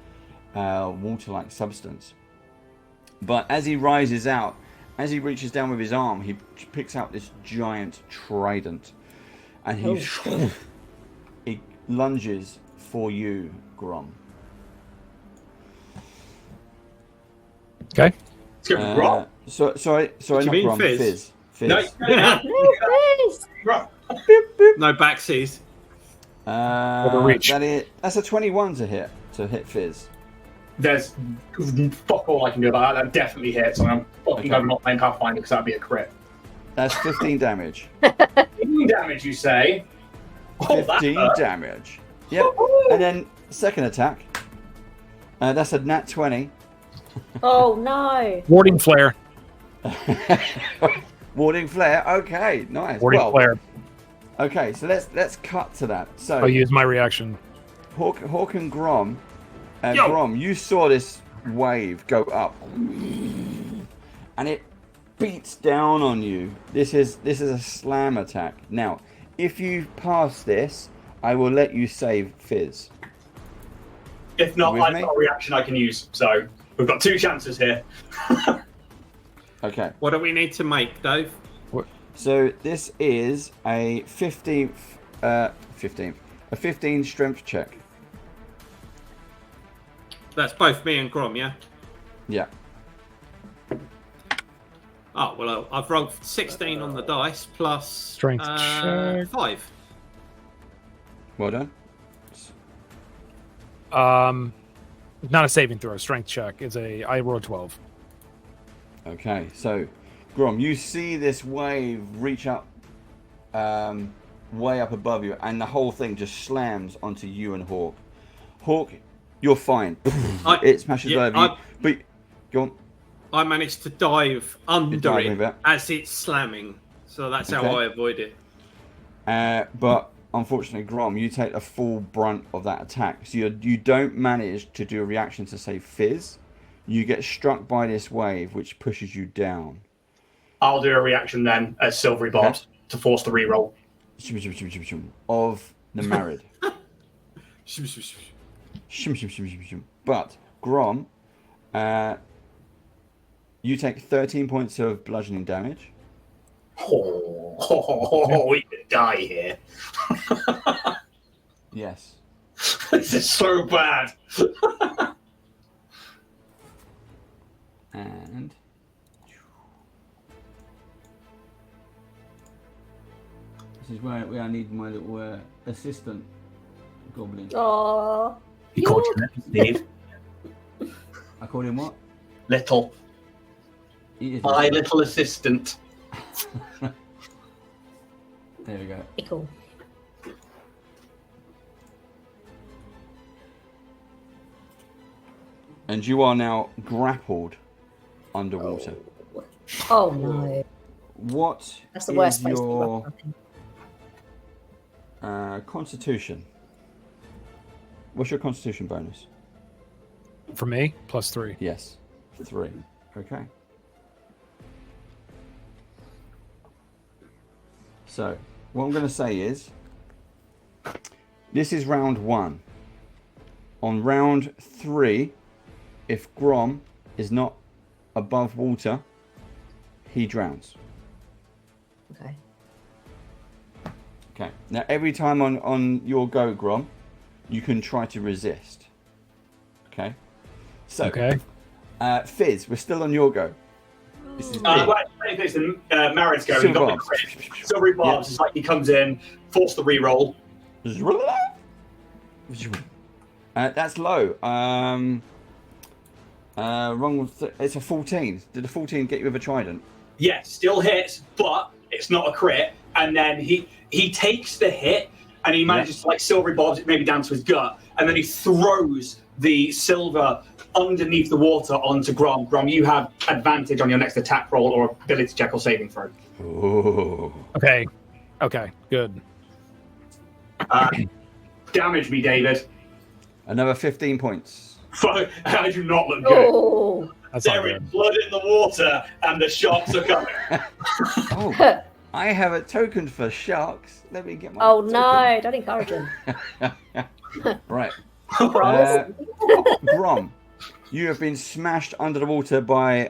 water-like substance. But as he rises out, as he reaches down with his arm, he picks out this giant trident, and he lunges for you, Grom. Okay. Let's go for Grom. Sorry, you not mean Grom. Fizz? Fizz. No, Grom. No backsies. Reach. That's a 21 to hit Fizz. There's fuck all I can do about that. That definitely hits, and I'm fucking over not playing Pathfinder because that'd be a crit. That's 15 damage. 15 damage, you say? Oh, 15 damage. Yep. And then second attack. That's a nat 20. Oh no! Warding flare. Warding flare. Okay, nice. Warding flare. Okay, so let's cut to that. So I'll use my reaction. Hawk and Grom. Grom, you saw this wave go up, and it beats down on you. This is a slam attack. Now, if you pass this, I will let you save Fizz. If not, With I've me? got a reaction I can use. So we've got 2 chances here. Okay. What do we need to make, Dave? So this is a 15 strength check. That's both me and Grom, yeah? Yeah. Oh, well, I've rolled 16 on the dice plus Strength check. 5. Well done. Not a saving throw. Strength check. I rolled 12. Okay, so Grom, you see this wave reach up, way up above you, and the whole thing just slams onto you and Hawk. Hawk, you're fine. It smashes over you. But go on. I managed to dive under diving it back. as it's slamming, so that's how I avoid it. But unfortunately, Grom, you take the full brunt of that attack. So you don't manage to do a reaction to say Fizz. You get struck by this wave, which pushes you down. I'll do a reaction then as Silvery Bobs to force the reroll. Of the married. But Grom, you take 13 points of bludgeoning damage. We could die here. Yes. This is so bad. And this is where I need my little assistant goblin. Oh. You called your name, Steve. I called him what? Little. He is My little assistant. There we go. Cool. And you are now grappled underwater. Oh no. What That's the is worst place your to be. constitution? What's your constitution bonus? For me, +3. Yes, 3. Okay. So, what I'm going to say is, this is round 1. On round 3, if Grom is not above water, he drowns. Okay. Okay. Now, every time on your go, Grom, you can try to resist. Okay. So, Okay. Fizz, we're still on your go. This is Marin's going. Silver He got the Barbs. crit. Silvery Barbs is like he comes in, force the reroll. That's low. Wrong. It's a 14. Did a 14 get you with a trident? Yes, still hits, but it's not a crit. And then he takes the hit and he manages to like silvery bobs it maybe down to his gut, and then he throws the silver underneath the water onto Grom. Grom, you have advantage on your next attack roll or ability check or saving throw. Ooh. Okay. Okay. Good. Damage me, David. Another 15 points. I do not look good. Oh, That's not There is good. blood in the water and the sharks are coming. Oh, I have a token for sharks. Let me get my oh token. no! Don't encourage him. Right. Promise. Grom, you have been smashed under the water by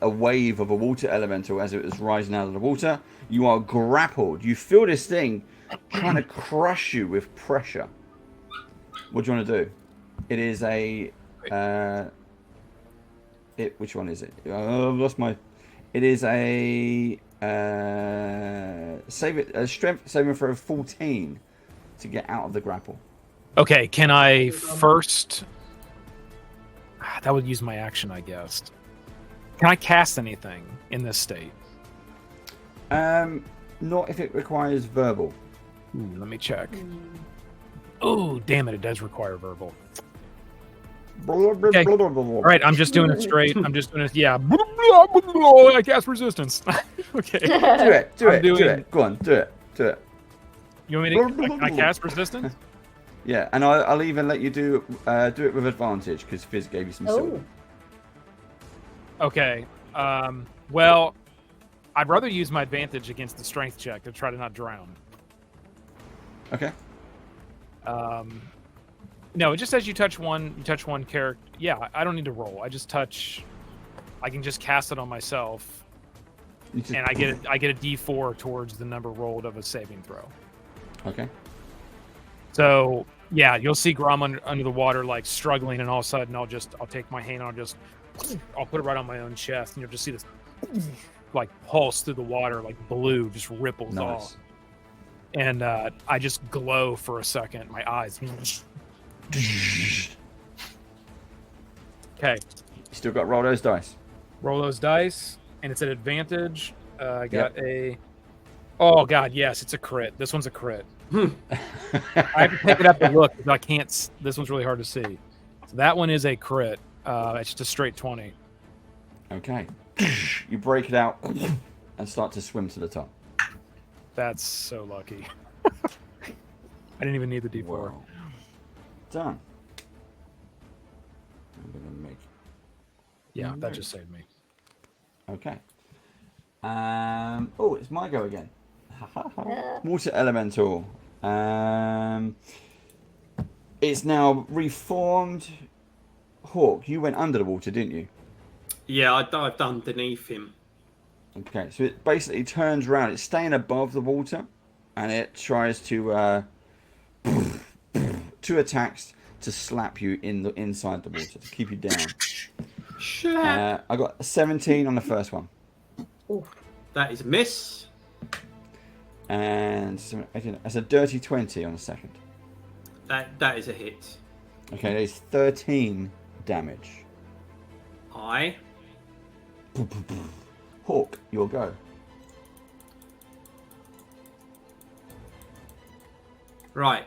a wave of a water elemental as it was rising out of the water. You are grappled. You feel this thing trying to crush you with pressure. What do you want to do? It is a... which one is it? I've lost my... It is a... strength saving for a 14 to get out of the grapple. Okay, can I first... That would use my action, I guess. Can I cast anything in this state? Not if it requires verbal. Ooh, let me check. Oh, damn it, it does require verbal. Okay. All right, I'm just doing it straight. I'm just doing it, yeah. I cast resistance. Okay. Do it. Go on, do it. You want me to can I cast resistance? Yeah, and I'll even let you do it with advantage because Fizz gave you some silver. Okay. Well, I'd rather use my advantage against the strength check to try to not drown. Okay. No, it just says you touch one character. Yeah, I don't need to roll. I just touch. I can just cast it on myself, and I get a D4 towards the number rolled of a saving throw. Okay. So yeah, you'll see Grom under the water, like struggling, and all of a sudden I'll take my hand and I'll put it right on my own chest, and you'll just see this like pulse through the water, like blue just ripples off. And I just glow for a second. My eyes. Okay. You still got to roll those dice. Roll those dice, and it's an advantage. I got a. Oh god, yes, it's a crit. This one's a crit. I have to pick it up to look because I can't. This one's really hard to see. So that one is a crit. It's just a straight 20. Okay. You break it out and start to swim to the top. That's so lucky. I didn't even need the D4. Wow. Done. I'm gonna make. Yeah, that just saved me. Okay. Oh, it's my go again. Water elemental. It's now reformed. Hawk, you went under the water, didn't you? Yeah, I dived underneath him. Okay, so it basically turns around. It's staying above the water, and it tries to two attacks to slap you inside the water to keep you down. Shit. I got a 17 on the first one, That is a miss. and that's a dirty 20 on the second. That is a hit. Okay, there's 13 damage. I Hawk, your go. Right.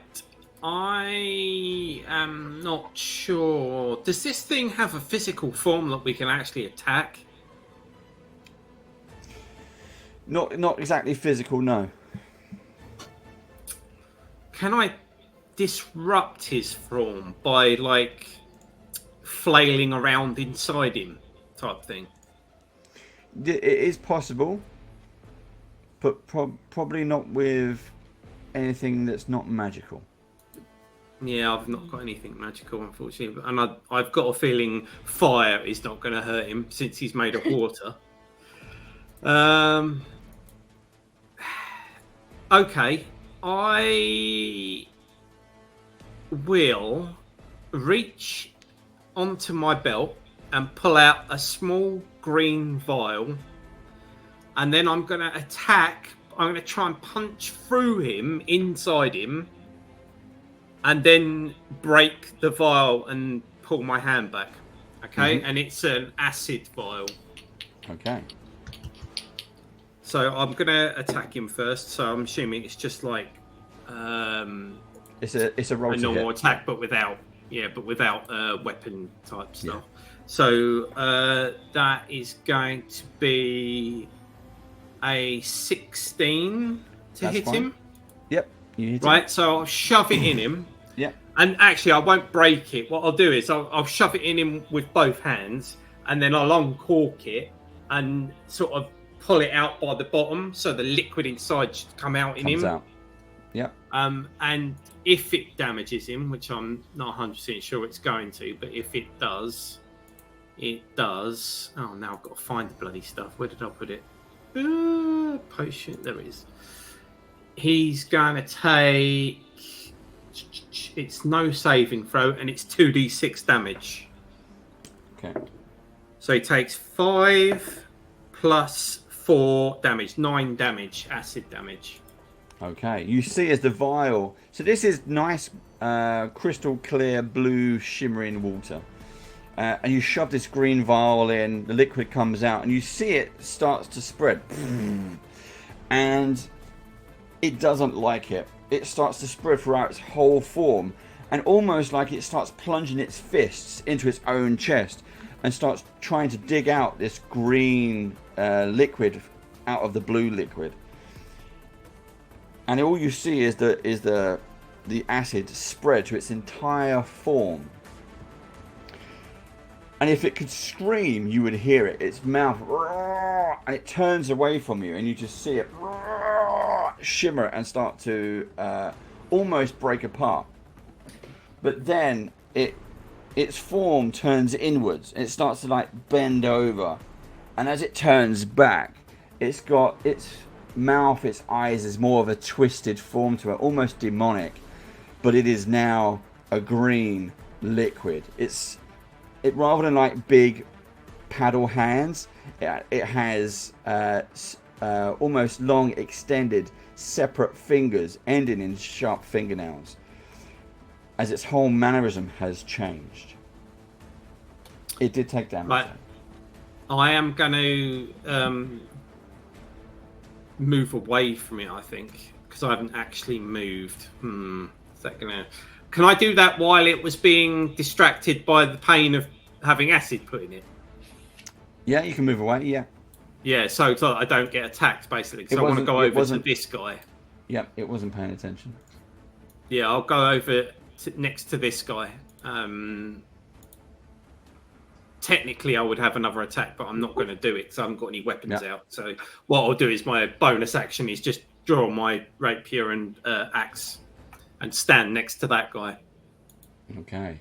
I am not sure. Does this thing have a physical form that we can actually attack? Not exactly physical, no. Can I disrupt his form by, like, flailing around inside him type thing? It is possible, but probably not with anything that's not magical. Yeah, I've not got anything magical, unfortunately. And I've got a feeling fire is not going to hurt him since he's made of water. Okay. will reach onto my belt and pull out a small green vial, and then I'm going to attack. I'm going to try and punch through him, inside him, and then break the vial and pull my hand back. Okay, and it's an acid vial. Okay. So I'm going to attack him first. So I'm assuming it's just like It's a roll a to normal hit. attack, but without weapon type stuff. So that is going to be a 16 to That's hit fine. him. Yep. You hit Right, so I'll shove it in him. Yep. And actually, I won't break it. What I'll do is I'll shove it in him with both hands, and then I'll uncork it and sort of pull it out by the bottom, so the liquid inside should come out in Comes him. out. Yep. And if it damages him, which I'm not 100% sure it's going to, but if it does, it does. Oh, now I've got to find the bloody stuff. Where did I put it? Potion. There it is. He's going to take. It's no saving throw, and it's 2d6 damage. Okay. So he takes 5 plus 4 damage, 9 damage, acid damage. Okay. You see as the vial. So this is nice, crystal clear, blue, shimmering water. And you shove this green vial in, the liquid comes out, and you see it starts to spread. And it doesn't like it. It starts to spread throughout its whole form, and almost like it starts plunging its fists into its own chest and starts trying to dig out this green liquid out of the blue liquid. And all you see is the acid spread to its entire form. And if it could scream, you would hear it. Its mouth, and it turns away from you, and you just see it shimmer and start to almost break apart. But then its form turns inwards, and it starts to like bend over. And as it turns back, it's got its mouth, its eyes is more of a twisted form to it, almost demonic. But it is now a green liquid. It rather than like big paddle hands, it has almost long extended separate fingers ending in sharp fingernails, as its whole mannerism has changed. It did take damage. Right. I am going to move away from it, I think, because I haven't actually moved. Is that gonna? Can I do that while it was being distracted by the pain of having acid put in it? Yeah, you can move away. Yeah. Yeah, so I don't get attacked, basically. Because I want to go over to this guy. Yep, it wasn't paying attention. Yeah, I'll go over next to this guy. Technically, I would have another attack, but I'm not going to do it because I haven't got any weapons out. So what I'll do is my bonus action is just draw my rapier and axe and stand next to that guy. Okay.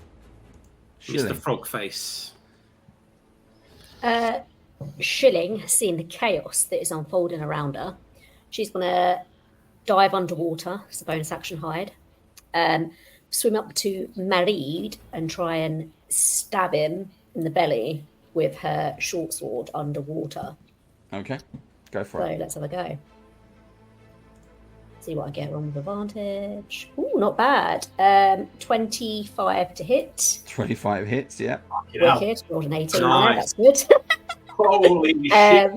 It's the frog face. Shilling, seeing the chaos that is unfolding around her, she's going to dive underwater, it's a bonus action hide, swim up to Marid and try and stab him in the belly with her short sword underwater. Okay, go for So it. let's have a go. See what I get wrong with advantage. Ooh, not bad. 25 to hit. 25 hits, yeah. Wicked. Rolled an 18 there, Nice. that's good. Holy shit.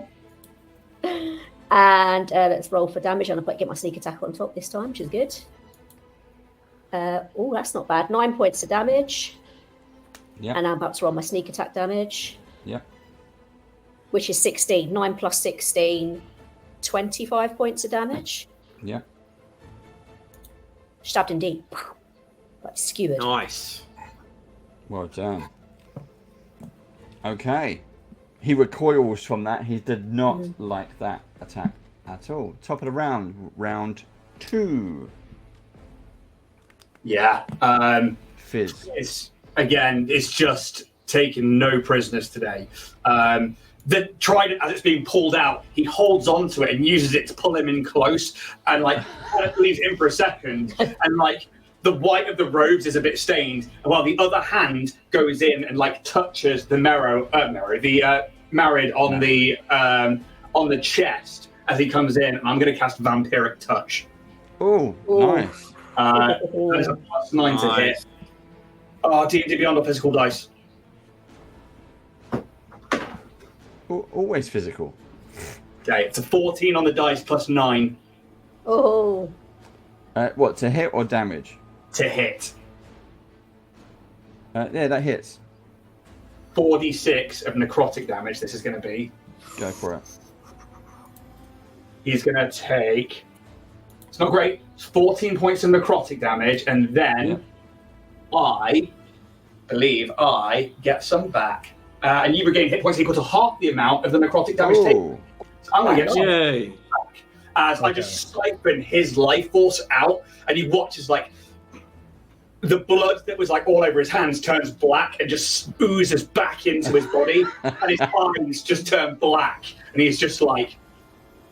And let's roll for damage. I'm going to get my sneak attack on top this time, which is good. Oh, that's not bad. 9 points of damage. Yeah. And I'm about to roll my sneak attack damage, Yeah. which is 16. 9 plus 16, 25 points of damage. Yeah. Stabbed in deep. Like skewered. Nice. Well done. Okay. He recoils from that. He did not like that attack at all. Top of the round. Round 2. Yeah. Fizz. It's just taking no prisoners today. The trident, as it's being pulled out, he holds onto it and uses it to pull him in close, and like kind of leaves him for a second, and like the white of the robes is a bit stained, while the other hand goes in and like touches the marrow, the married on the chest as he comes in. I'm going to cast Vampiric Touch. Oh, nice. That is a +9 to hit. Oh, D&D Beyond or physical dice? Always physical. Okay, it's a 14 on the dice +9. Oh. What, to hit or damage? To hit. Yeah, that hits. 4d6 of necrotic damage this is going to be. Go for it. He's going to take... It's not great. It's 14 points of necrotic damage, and then I believe I get some back. And you regain hit points equal to half the amount of the necrotic damage taken. So I'm going to get some back as I just siphon his life force out, and he watches like the blood that was like all over his hands turns black and just oozes back into his body, and his eyes just turn black, and he's just like,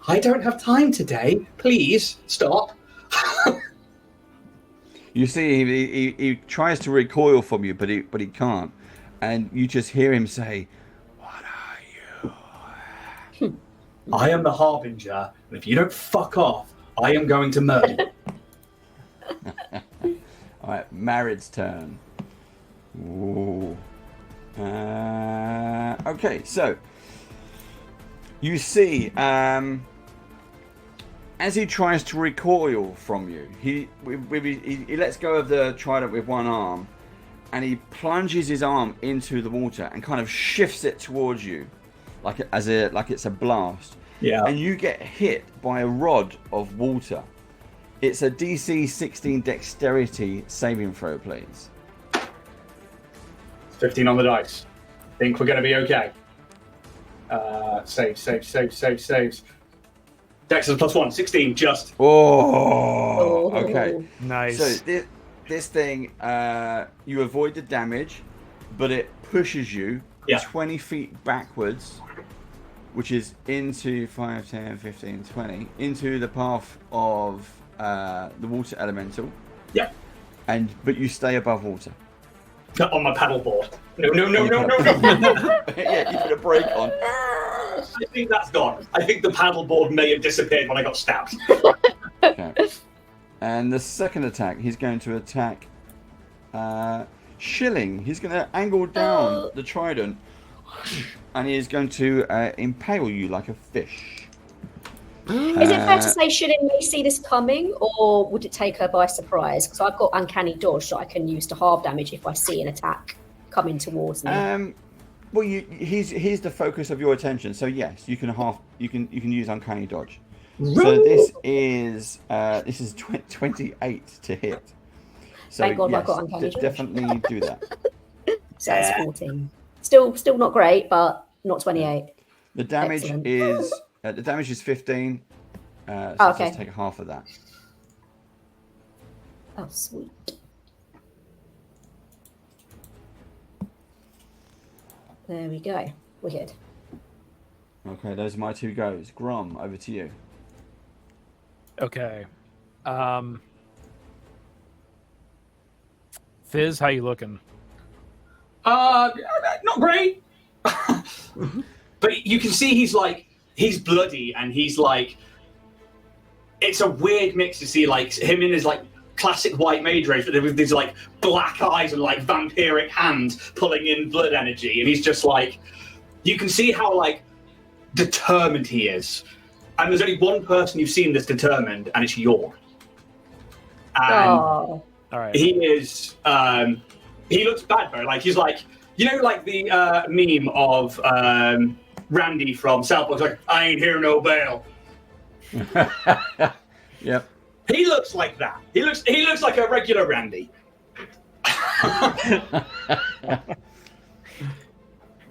I don't have time today. Please stop. You see, he tries to recoil from you, but he can't, and you just hear him say, "What are you?" I am the Harbinger, and if you don't fuck off, I am going to murder you. All right, Marid's turn. Ooh. Okay, so you see, as he tries to recoil from you, he lets go of the trident with one arm, and he plunges his arm into the water and kind of shifts it towards you, like it's a blast. Yeah. And you get hit by a rod of water. It's a DC 16 Dexterity saving throw, please. 15 on the dice. Think we're going to be okay. Saves. Dex is +1, 16, just. Oh, okay. Nice. So this thing, you avoid the damage, but it pushes you 20 feet backwards, which is into 5, 10, 15, 20, into the path of the water elemental. Yeah. But you stay above water. On my paddleboard. No. Yeah, you put a brake on. I think that's gone. I think the paddleboard may have disappeared when I got stabbed. Okay. And the second attack, he's going to attack Shilling. He's going to angle down the trident, and he is going to impale you like a fish. Is it fair to say Shilling may see this coming, or would it take her by surprise? Because I've got uncanny dodge that I can use to halve damage if I see an attack coming towards me. Well, he's the focus of your attention, so yes, you can use uncanny dodge. So this is 28 to hit. So Thank God yes, I got uncanny dodge. Definitely do that. So that's 14. Still not great, but not 28. The damage Excellent. is 15. So okay. just take half of that. Oh, sweet. There we go. Wicked. Okay, those are my two goes. Grom, over to you. Okay. Fizz, how you looking? Not great. But you can see he's bloody, and he's like, it's a weird mix to see like him in his like classic white mage race, but with these like black eyes and like vampiric hands pulling in blood energy, and he's just like, you can see how like determined he is. And there's only one person you've seen this determined, and it's York. And Oh. All right. he is he looks bad though. Like he's like, you know, like the meme of Randy from South Park, like, I ain't hear no bell. Yep. He looks like that. He looks like a regular Randy.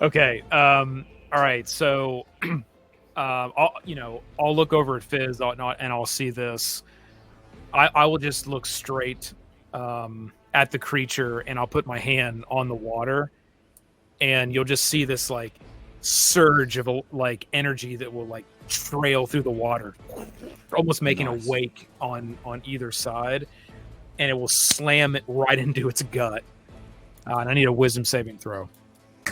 Okay. All right. So, I'll look over at Fizz and I'll see this. I will just look straight at the creature, and I'll put my hand on the water, and you'll just see this like surge of like energy that will like trail through the water, almost making Nice. a wake on either side. and it will slam it right into its gut. And I need a wisdom saving throw.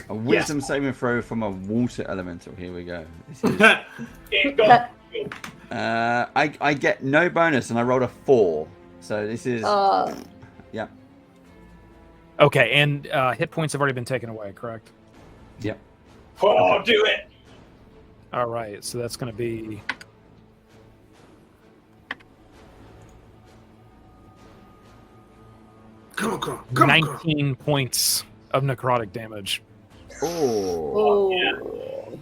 A wisdom saving throw from a water elemental. Here we go. This is, I get no bonus, and I rolled a 4. So this is yeah. Okay, and hit points have already been taken away, correct? Yep. Oh, do it! All right, so that's going to be Come on. 19 points of necrotic damage. Oh.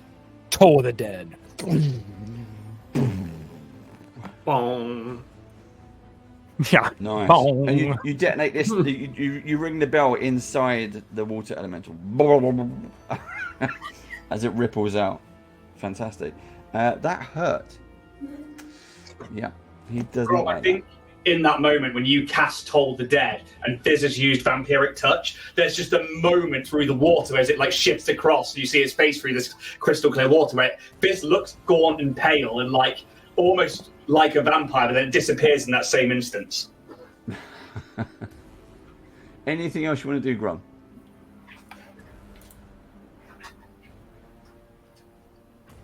Toll of the Dead. Bong. Yeah. Nice. Boom. And you detonate this. You ring the bell inside the water elemental as it ripples out. Fantastic. That hurt. Yeah, he does not like I think in that moment when you cast Toll the Dead and Fizz has used Vampiric Touch, there's just a moment through the water as it like shifts across. And you see his face through this crystal clear water where Fizz looks gaunt and pale and like almost like a vampire, but then it disappears in that same instance. Anything else you want to do, Grom?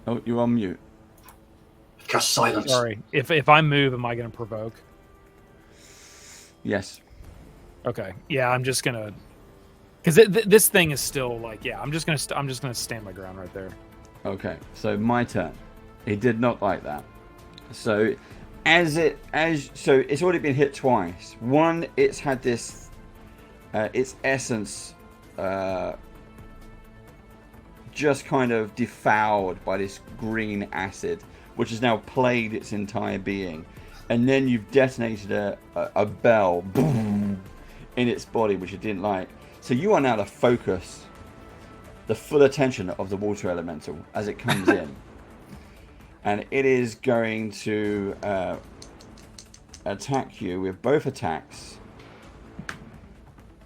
Oh, you're on mute. Cast silence. Sorry. If I move, am I going to provoke? Yes. Okay. Yeah, I'm just going to... Because this thing is still like... Yeah, I'm just going to stand my ground right there. Okay, so my turn. He did not like that. So so it's already been hit twice. One, it's had this its essence just kind of defoured by this green acid, which has now plagued its entire being. And then you've detonated a bell boom, in its body, which it didn't like. So you are now to focus the full attention of the water elemental as it comes in. And it is going to attack you with both attacks.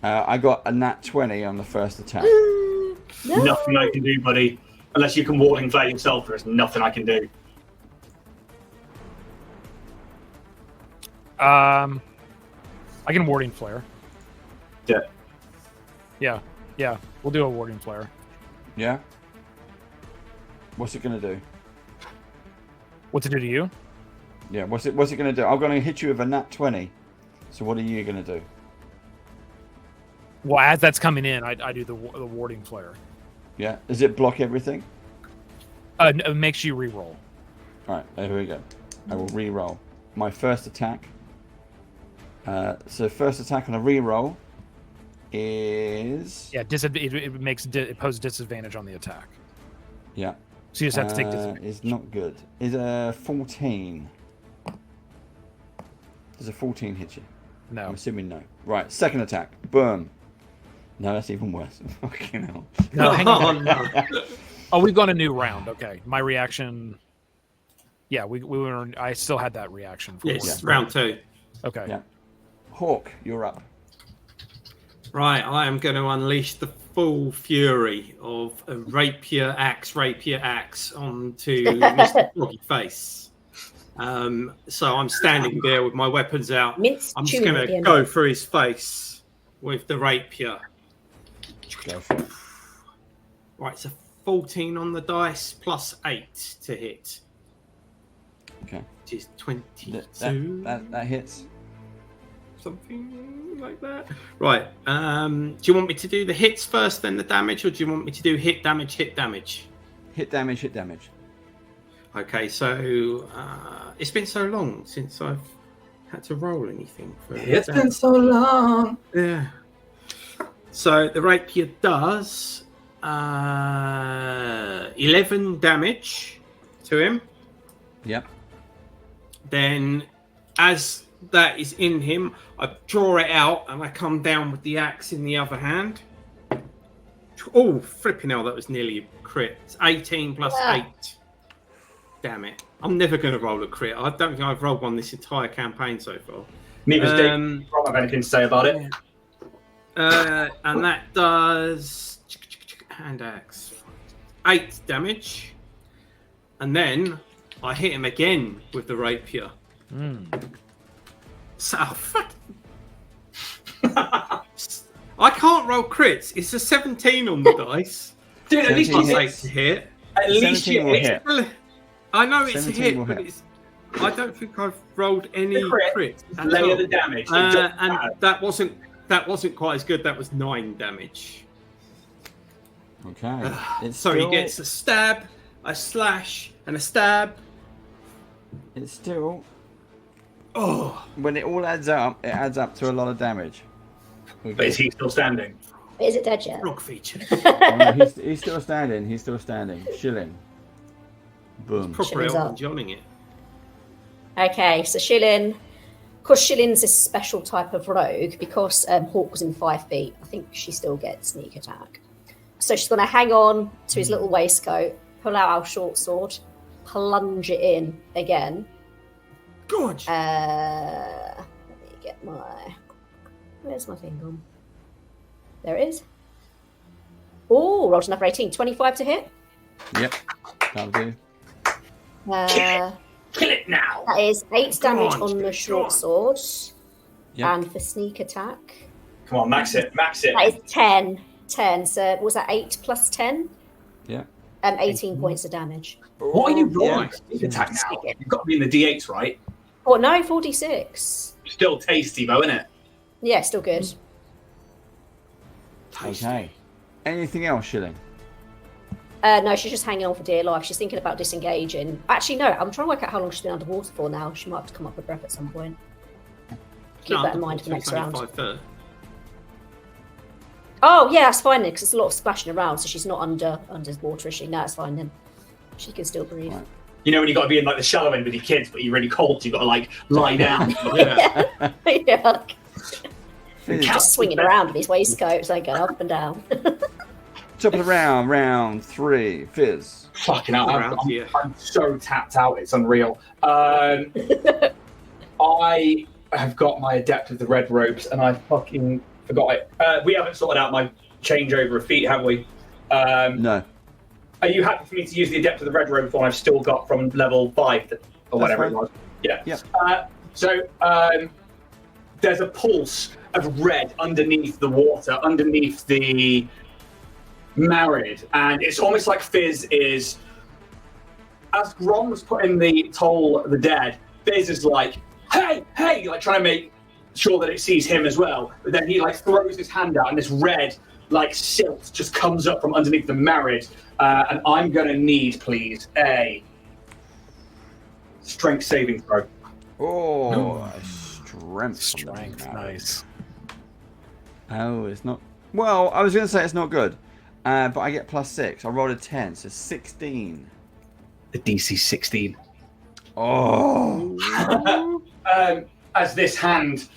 I got a nat 20 on the first attack. No. Nothing I can do, buddy. Unless you can warding flare yourself, there's nothing I can do. I can warding flare. Yeah. Yeah. We'll do a warding flare. Yeah? What's it going to do? What's it do to you? Yeah, what's it going to do? I'm going to hit you with a nat 20. So what are you going to do? Well, as that's coming in, I do the warding flare. Yeah? Does it block everything? It makes you re-roll. Alright, here we go. I will re-roll. My first attack. So first attack on a re-roll is... Yeah, it poses disadvantage on the attack. Yeah. So you just have to take disadvantage. It's not good. Is a 14. Does a 14 hit you? No. I'm assuming no. Right, second attack. Boom. No, that's even worse. Fucking hell. No, hang on. no. Oh, we've gone a new round. Okay. My reaction... Yeah, we were... I still had that reaction. Yes, round 2. Okay. Yeah. Hawk, you're up. Right, I am going to unleash the full fury of a rapier axe onto Mr. Froggy Face. So I'm standing there with my weapons out. Minced I'm just chewing going at the to end. go for his face with the rapier. Go for it. Right, it's a 14 on the dice plus 8 to hit, Okay. which is 22. That hits. Something like that. Right. Do you want me to do the hits first, then the damage, or do you want me to do hit damage? Hit damage. Okay, so it's been so long since I've had to roll anything. It's been so long. Yeah. So the rapier does 11 damage to him. Yep. Then, as that is in him, I draw it out and I come down with the axe in the other hand. Oh, flipping hell, that was nearly a crit. It's 18 plus 8. Damn it. I'm never going to roll a crit. I don't think I've rolled one this entire campaign so far. Neither's Dave. I don't have anything to say about it. And that does hand axe 8 damage. And then I hit him again with the rapier. So, fuck. I can't roll crits. It's a 17 on the dice. Dude, at least you 17 hit. Safe to hit. At least 17 you will hit. hit. Well, I know it's a 17 hit, will but hit. it's. I don't think I've rolled any The crit, crit. at layer all. the damage. It doesn't And matter. that wasn't quite as good. That was 9 damage. Okay. It's So still, he gets a stab, a slash, and a stab. It's still. Oh, When it all adds up, it adds up to a lot of damage. But is he still standing? Is it dead yet? rock feature. Oh, no, he's still standing. He's still standing. Shilling. Boom. Proper Shilling's Elton up. Johning it. Okay, so Shilling, of course, Shilling's a special type of rogue because Hawk was in 5 feet. I think she still gets sneak attack. So she's going to hang on to his little waistcoat, pull out our short sword, plunge it in again. Gorge. Let me get my. Where's my thing gone? There it is. Oh, rolled another 18. 25 to hit. Yep. That'll do. Kill it now! That is 8 damage on, on the go short on. sword. Yep. And for sneak attack, Come on, max it, max it. that is 10. 10. So was that 8 plus 10? Yeah. 18 points of damage. What are you rolling? Yeah. Sneak attack now. You've got to be in the D8s, right? Oh, no, 46. Still tasty, though, isn't it? Yeah, still good. Okay. Anything else, Shilling? No, she's just hanging on for dear life. She's thinking about disengaging. Actually, no, I'm trying to work out how long she's been underwater for now. She might have to come up with breath at some point. Keep that in mind for next round. Oh, yeah, that's fine then, because it's a lot of splashing around, so she's not under water, is she? No, it's fine then. She can still breathe. Right. You know when you got to be in like the shallow end with your kids, but you're really cold, so you got to like lie down. Yeah. Yeah. Fizz. Just swinging around with his waistcoats, like going up and down. Top of the round, round 3. Fizz. Fucking hell, Around here. I'm so tapped out, it's unreal. I have got my Adept of the Red Robes, and I fucking forgot it. We haven't sorted out my changeover of feet, have we? No. Are you happy for me to use the Adept of the Red Robe one I've still got from level 5 or whatever fine. it was? Yeah. Yeah. So there's a pulse of red underneath the water, underneath the Marid, and it's almost like Fizz is, as Grom was putting the Toll the Dead, Fizz is like, hey, like trying to make sure that it sees him as well. But then he like throws his hand out, and this red like silt just comes up from underneath the Marid. And I'm gonna need, please, a strength saving throw. Oh, strength. Strength, nice. Oh, it's not. Well, I was going to say it's not good. But I get +6. I rolled a 10, so 16. The DC 16. Oh. As this hand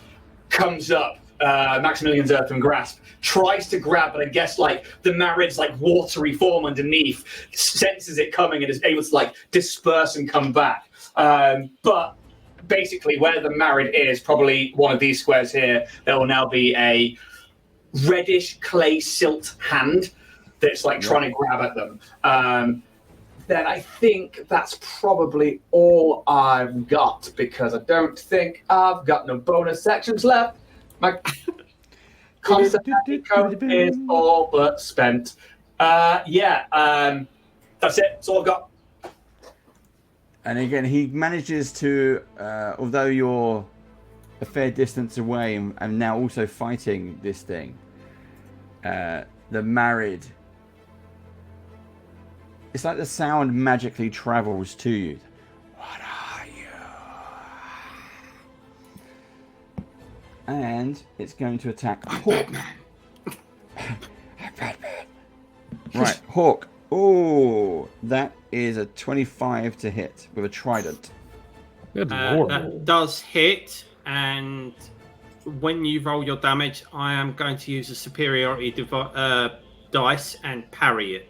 comes up, Maximilian's Earthen Grasp tries to grab, but I guess like the Marid's like watery form underneath senses it coming and is able to like disperse and come back. But basically, where the Marid is, probably one of these squares here, there will now be a reddish clay silt hand that's like trying to grab at them. Then I think that's probably all I've got, because I don't think I've got no bonus sections left. My concept code is all but spent. That's it. That's all I've got. And again, he manages to, although you're a fair distance away and now also fighting this thing, the Marid, it's like the sound magically travels to you. What are you? And it's going to attack Hawk. Right, Hawk. Oh, that is a 25 to hit with a trident. Good lord. That does hit, and when you roll your damage, I am going to use a superiority dice and parry it.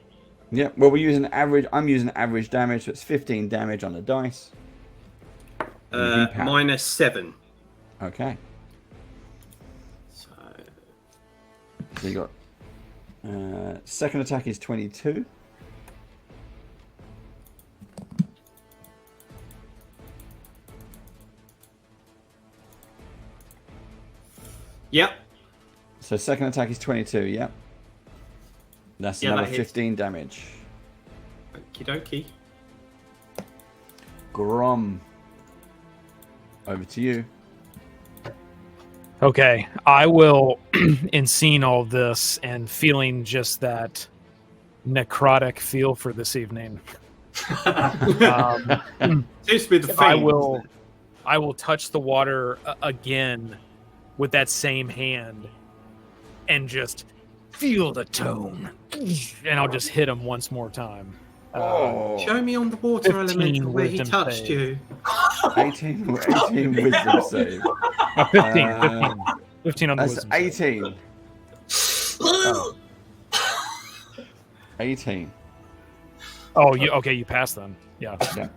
Yeah, well, we're using average. I'm using average damage, so it's 15 damage on the dice. -7. Okay. So So you got second attack is 22. yep. So second attack is 22, yep. That's Yeah, another that hits. 15 damage. Okie dokie. Grom. Over to you. Okay, I will, in seeing all this and feeling just that necrotic feel for this evening, Seems to be the I theme. will touch the water again with that same hand and just feel the tone, and I'll just hit him once more time. Show me on the water 15 elemental where he wisdom touched save. you. 18 wisdom save. 15 on the That's wisdom save. 18. 18. Oh, you passed then. Yeah. Yeah.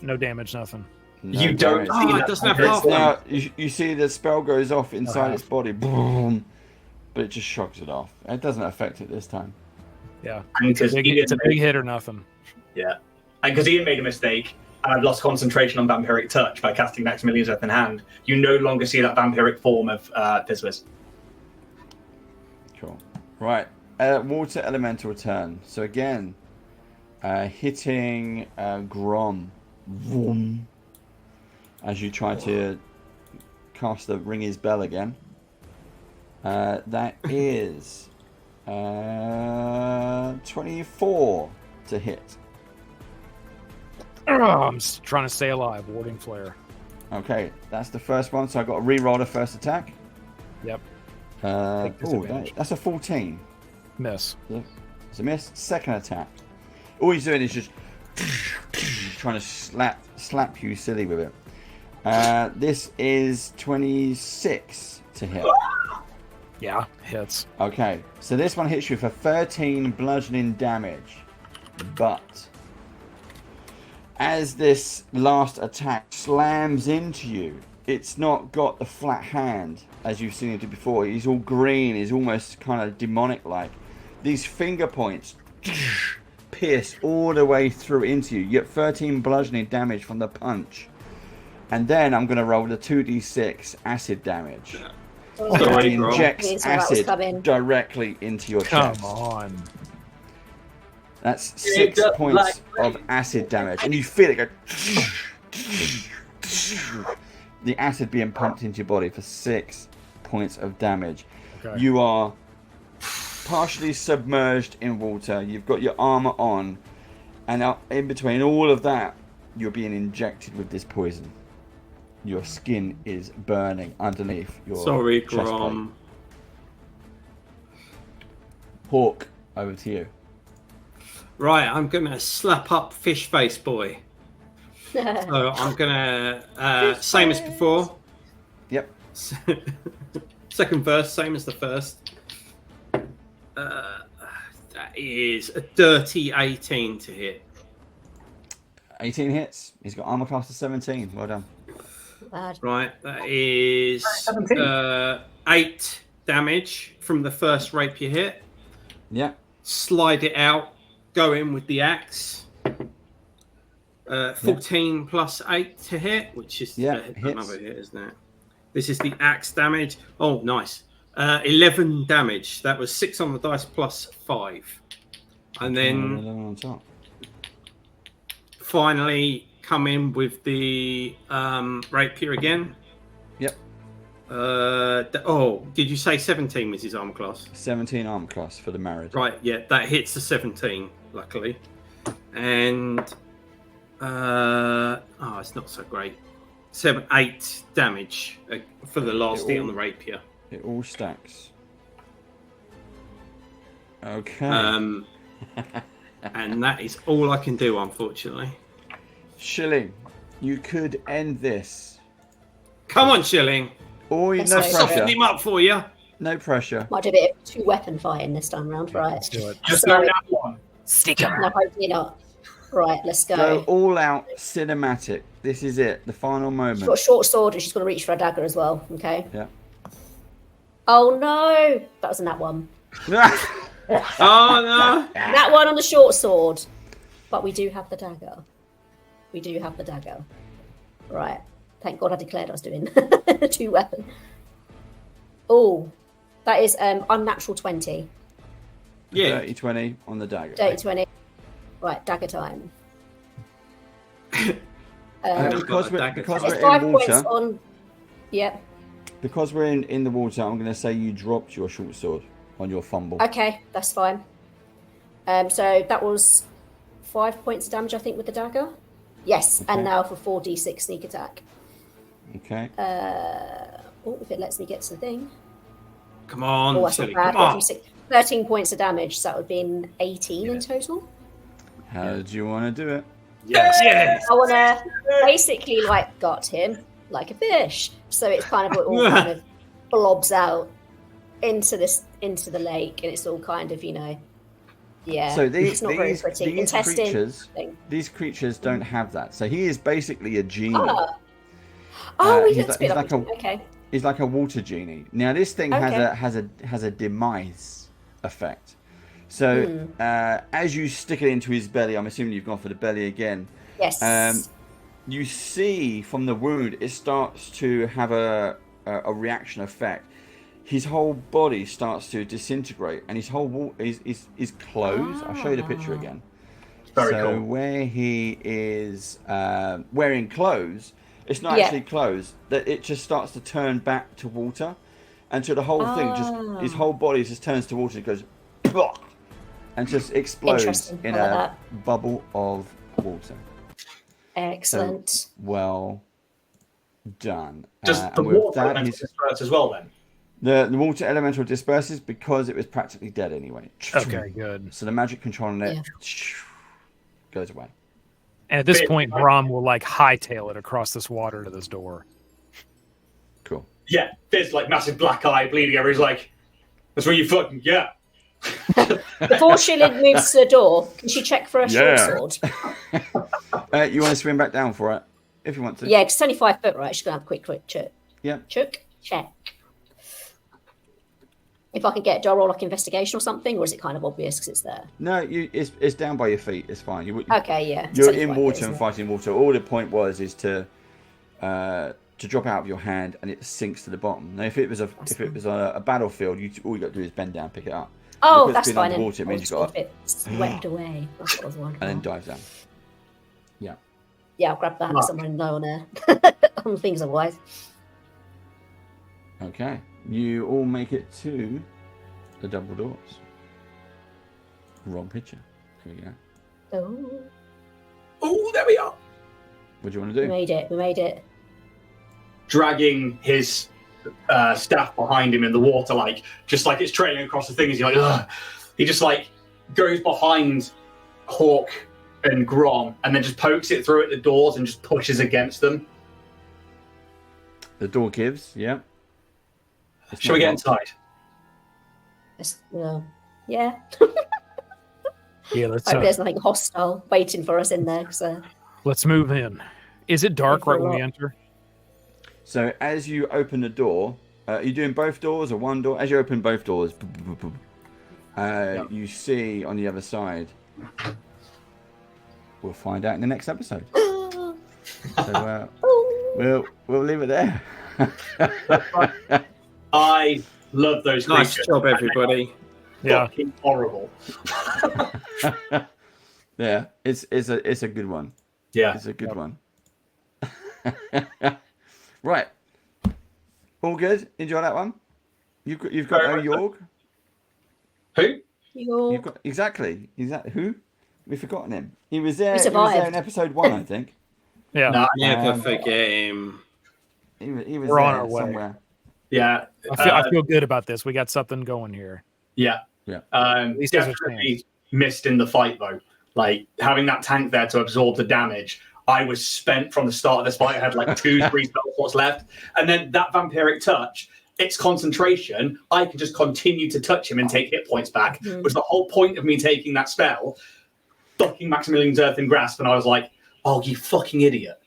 No damage, nothing. No You don't damage. see it that doesn't have compared half to- Now, you see the spell goes off inside its body, boom, but it just shocks it off. It doesn't affect it this time. Yeah. And 'cause It's a Ian big hit or nothing. Yeah. And because Ian made a mistake, and I've lost concentration on Vampiric Touch by casting Maximilian's Earth in Hand, you no longer see that vampiric form of Thiswiz. Cool. Right. Water elemental turn. So again, hitting Grom. Vroom, as you try to cast the ring his bell again. That is 24 to hit. I'm trying to stay alive. Warding flare. Okay, that's the first one. So I got to re-roll the first attack. Yep. Oh, disadvantage. that's a 14. Miss. It's a miss. Second attack. All he's doing is just trying to slap you silly with it. This is 26 to hit. Yeah, hits. Okay, so this one hits you for 13 bludgeoning damage. But as this last attack slams into you, it's not got the flat hand as you've seen it before. He's all green. He's almost kind of demonic-like. These finger points pierce all the way through into you. You get 13 bludgeoning damage from the punch. And then I'm going to roll the 2d6 acid damage. Oh, It Sorry, injects Means that was acid coming. directly into your Come chest. on. That's 6 points of acid damage. And you feel it go... the acid being pumped into your body for 6 points of damage. Okay. You are partially submerged in water. You've got your armor on. And in between all of that, you're being injected with this poison. Your skin is burning underneath your Sorry, chest plate. Grom. Hawk, over to you. Right, I'm gonna slap up Fish Face Boy. So I'm gonna same as before. Yep. Second verse, same as the first. That is a dirty 18 to hit. 18 hits. He's got armor class of 17. Well done. Bad. Right, that is 17. 8 damage from the first rapier hit. Yeah. Slide it out, go in with the axe. 14 plus 8 to hit, which is hits. another hit, isn't it? This is the axe damage. Oh, nice. 11 damage. That was 6 on the dice plus 5. And then on top. finally come in with the rapier again. Yep. Did you say 17 was his armor class? 17 armor class for the married. Right, yeah, that hits the 17, luckily. And it's not so great. 8 damage for the last hit on the rapier. It all stacks. Okay. And that is all I can do, unfortunately. Shilling, you could end this. Come on, Shilling. Oh, That's no right. Soften pressure. him up for you. No pressure. Might do a bit of 2-weapon fighting this time round, right? Let's do it. Just So- go down one. Stick him. No, hopefully not. Right, let's go. Go all out cinematic. This is it. The final She's got a moment. short sword and she's got to reach for a dagger as well, okay? Yeah. Oh no! That was in that one. Oh, no. That one on the short sword. But we do have the dagger. We do have the dagger. Right. Thank God I declared I was doing 2-weapon. Oh. That is unnatural 20. Yeah. Dirty 20 on the dagger. Dirty 20. Right, dagger time. Because we're It's in 5 points water. on. Yep. Because we're in the water, I'm going to say you dropped your short sword on your fumble. Okay, that's fine. So that was 5 points of damage, I think, with the dagger. Yes, Okay. and now for 4d6 sneak attack. Okay. If it lets me get to the thing. Come on, Oh, that's silly. not bad. Come on. 13 points of damage, so that would have been 18 in total. How do you want to do it? Yes. Yes. I want to basically gut him like a fish, so it's kind of all kind of blobs out into the lake, and it's all kind of yeah. So it's not very pretty. these creatures don't have that. So he is basically a genie. We he's can speed up. Okay. He's like a water genie. Now this thing has a demise effect. So as you stick it into his belly, I'm assuming you've gone for the belly again. Yes. You see from the wound, it starts to have a reaction effect. His whole body starts to disintegrate, and his whole his clothes. I'll show you the picture again. Very so cool. where he is wearing clothes, it's not actually clothes. That it just starts to turn back to water, and so the whole thing his whole body just turns to water and goes, and just explodes Interesting. in I like a that. bubble of water. Excellent. So, well done. Does the and with water that, elemental disperse as well then? the water elemental disperses because it was practically dead anyway. Okay, good. So the magic controlling it goes away. And at this point, Brom will hightail it across this water to this door. Cool. Yeah, there's massive black eye bleeding over. He's like, "That's where you fucking get." Before Shilin moves to the door, can she check for a short sword? You want to swim back down for it if you want to? Yeah, 'cause it's only 5 foot, right? She's gonna have a quick check. Yeah. Check. If I can get, do I roll investigation or something, or is it kind of obvious because it's there? No, it's down by your feet. It's fine. Okay, yeah. You're in water and fighting water. All the point is to drop out of your hand and it sinks to the bottom. Now, if it was a battlefield, all you got to do is bend down, pick it up. Oh, Because that's it's been fine. underwater, it means you've got it swept away. That's what I was wondering. and then dive down. Yeah. Yeah, I'll grab that. Mark. Someone know on there. On things otherwise. Okay. You all make it to the double doors. Wrong picture. Here we go. Oh, Oh, there we are. What do you want to we do? made it. Dragging his staff behind him in the water, just like it's trailing across the thing. He's like, ugh. He just goes behind Hawk and Grom and then just pokes it through at the doors and just pushes against them. The door gives. Yeah. It's Shall we not get locked. inside? Yeah. Yeah, let's Hope there's nothing hostile waiting for us in there. let's move in. Is it dark for right a when we lot. enter? So as you open the door, are you doing both doors or one door? As you open both doors, you see on the other side. We'll find out in the next episode. So we'll leave it there. I love those Nice creatures. job, everybody. Yeah. Fucking horrible. Yeah, it's a good one. Yeah. It's a good one. Right. All good. Enjoy that one. You've got Very much so. Yorg. Who? You've got exactly who? We've forgotten him. He was there. He He was there survived. in episode 1, I think. Yeah. No, Never forget him. He was We're there on our way. somewhere. yeah. I feel good about this. We got something going here. Yeah. Yeah. least there's a Definitely missed in the fight though. Having that tank there to absorb the damage, I was spent from the start of this fight. I had 2-3 spell slots left, and then that vampiric touch. Its concentration. I can just continue to touch him and take hit points back. Was the whole point of me taking that spell. Fucking Maximilian's Earthen Grasp, and I was like, "Oh, you fucking idiot!"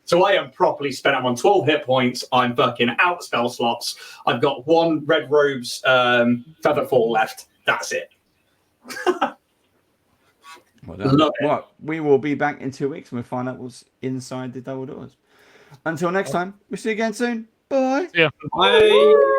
So I am properly spent. I'm on 12 hit points. I'm fucking out spell slots. I've got 1 Red Robe's Feather Fall left. That's it. Well done. Love it. Right, we will be back in 2 weeks and we'll find out what's inside the double doors. Until next time, we'll see you again soon. Bye. Yeah. Bye.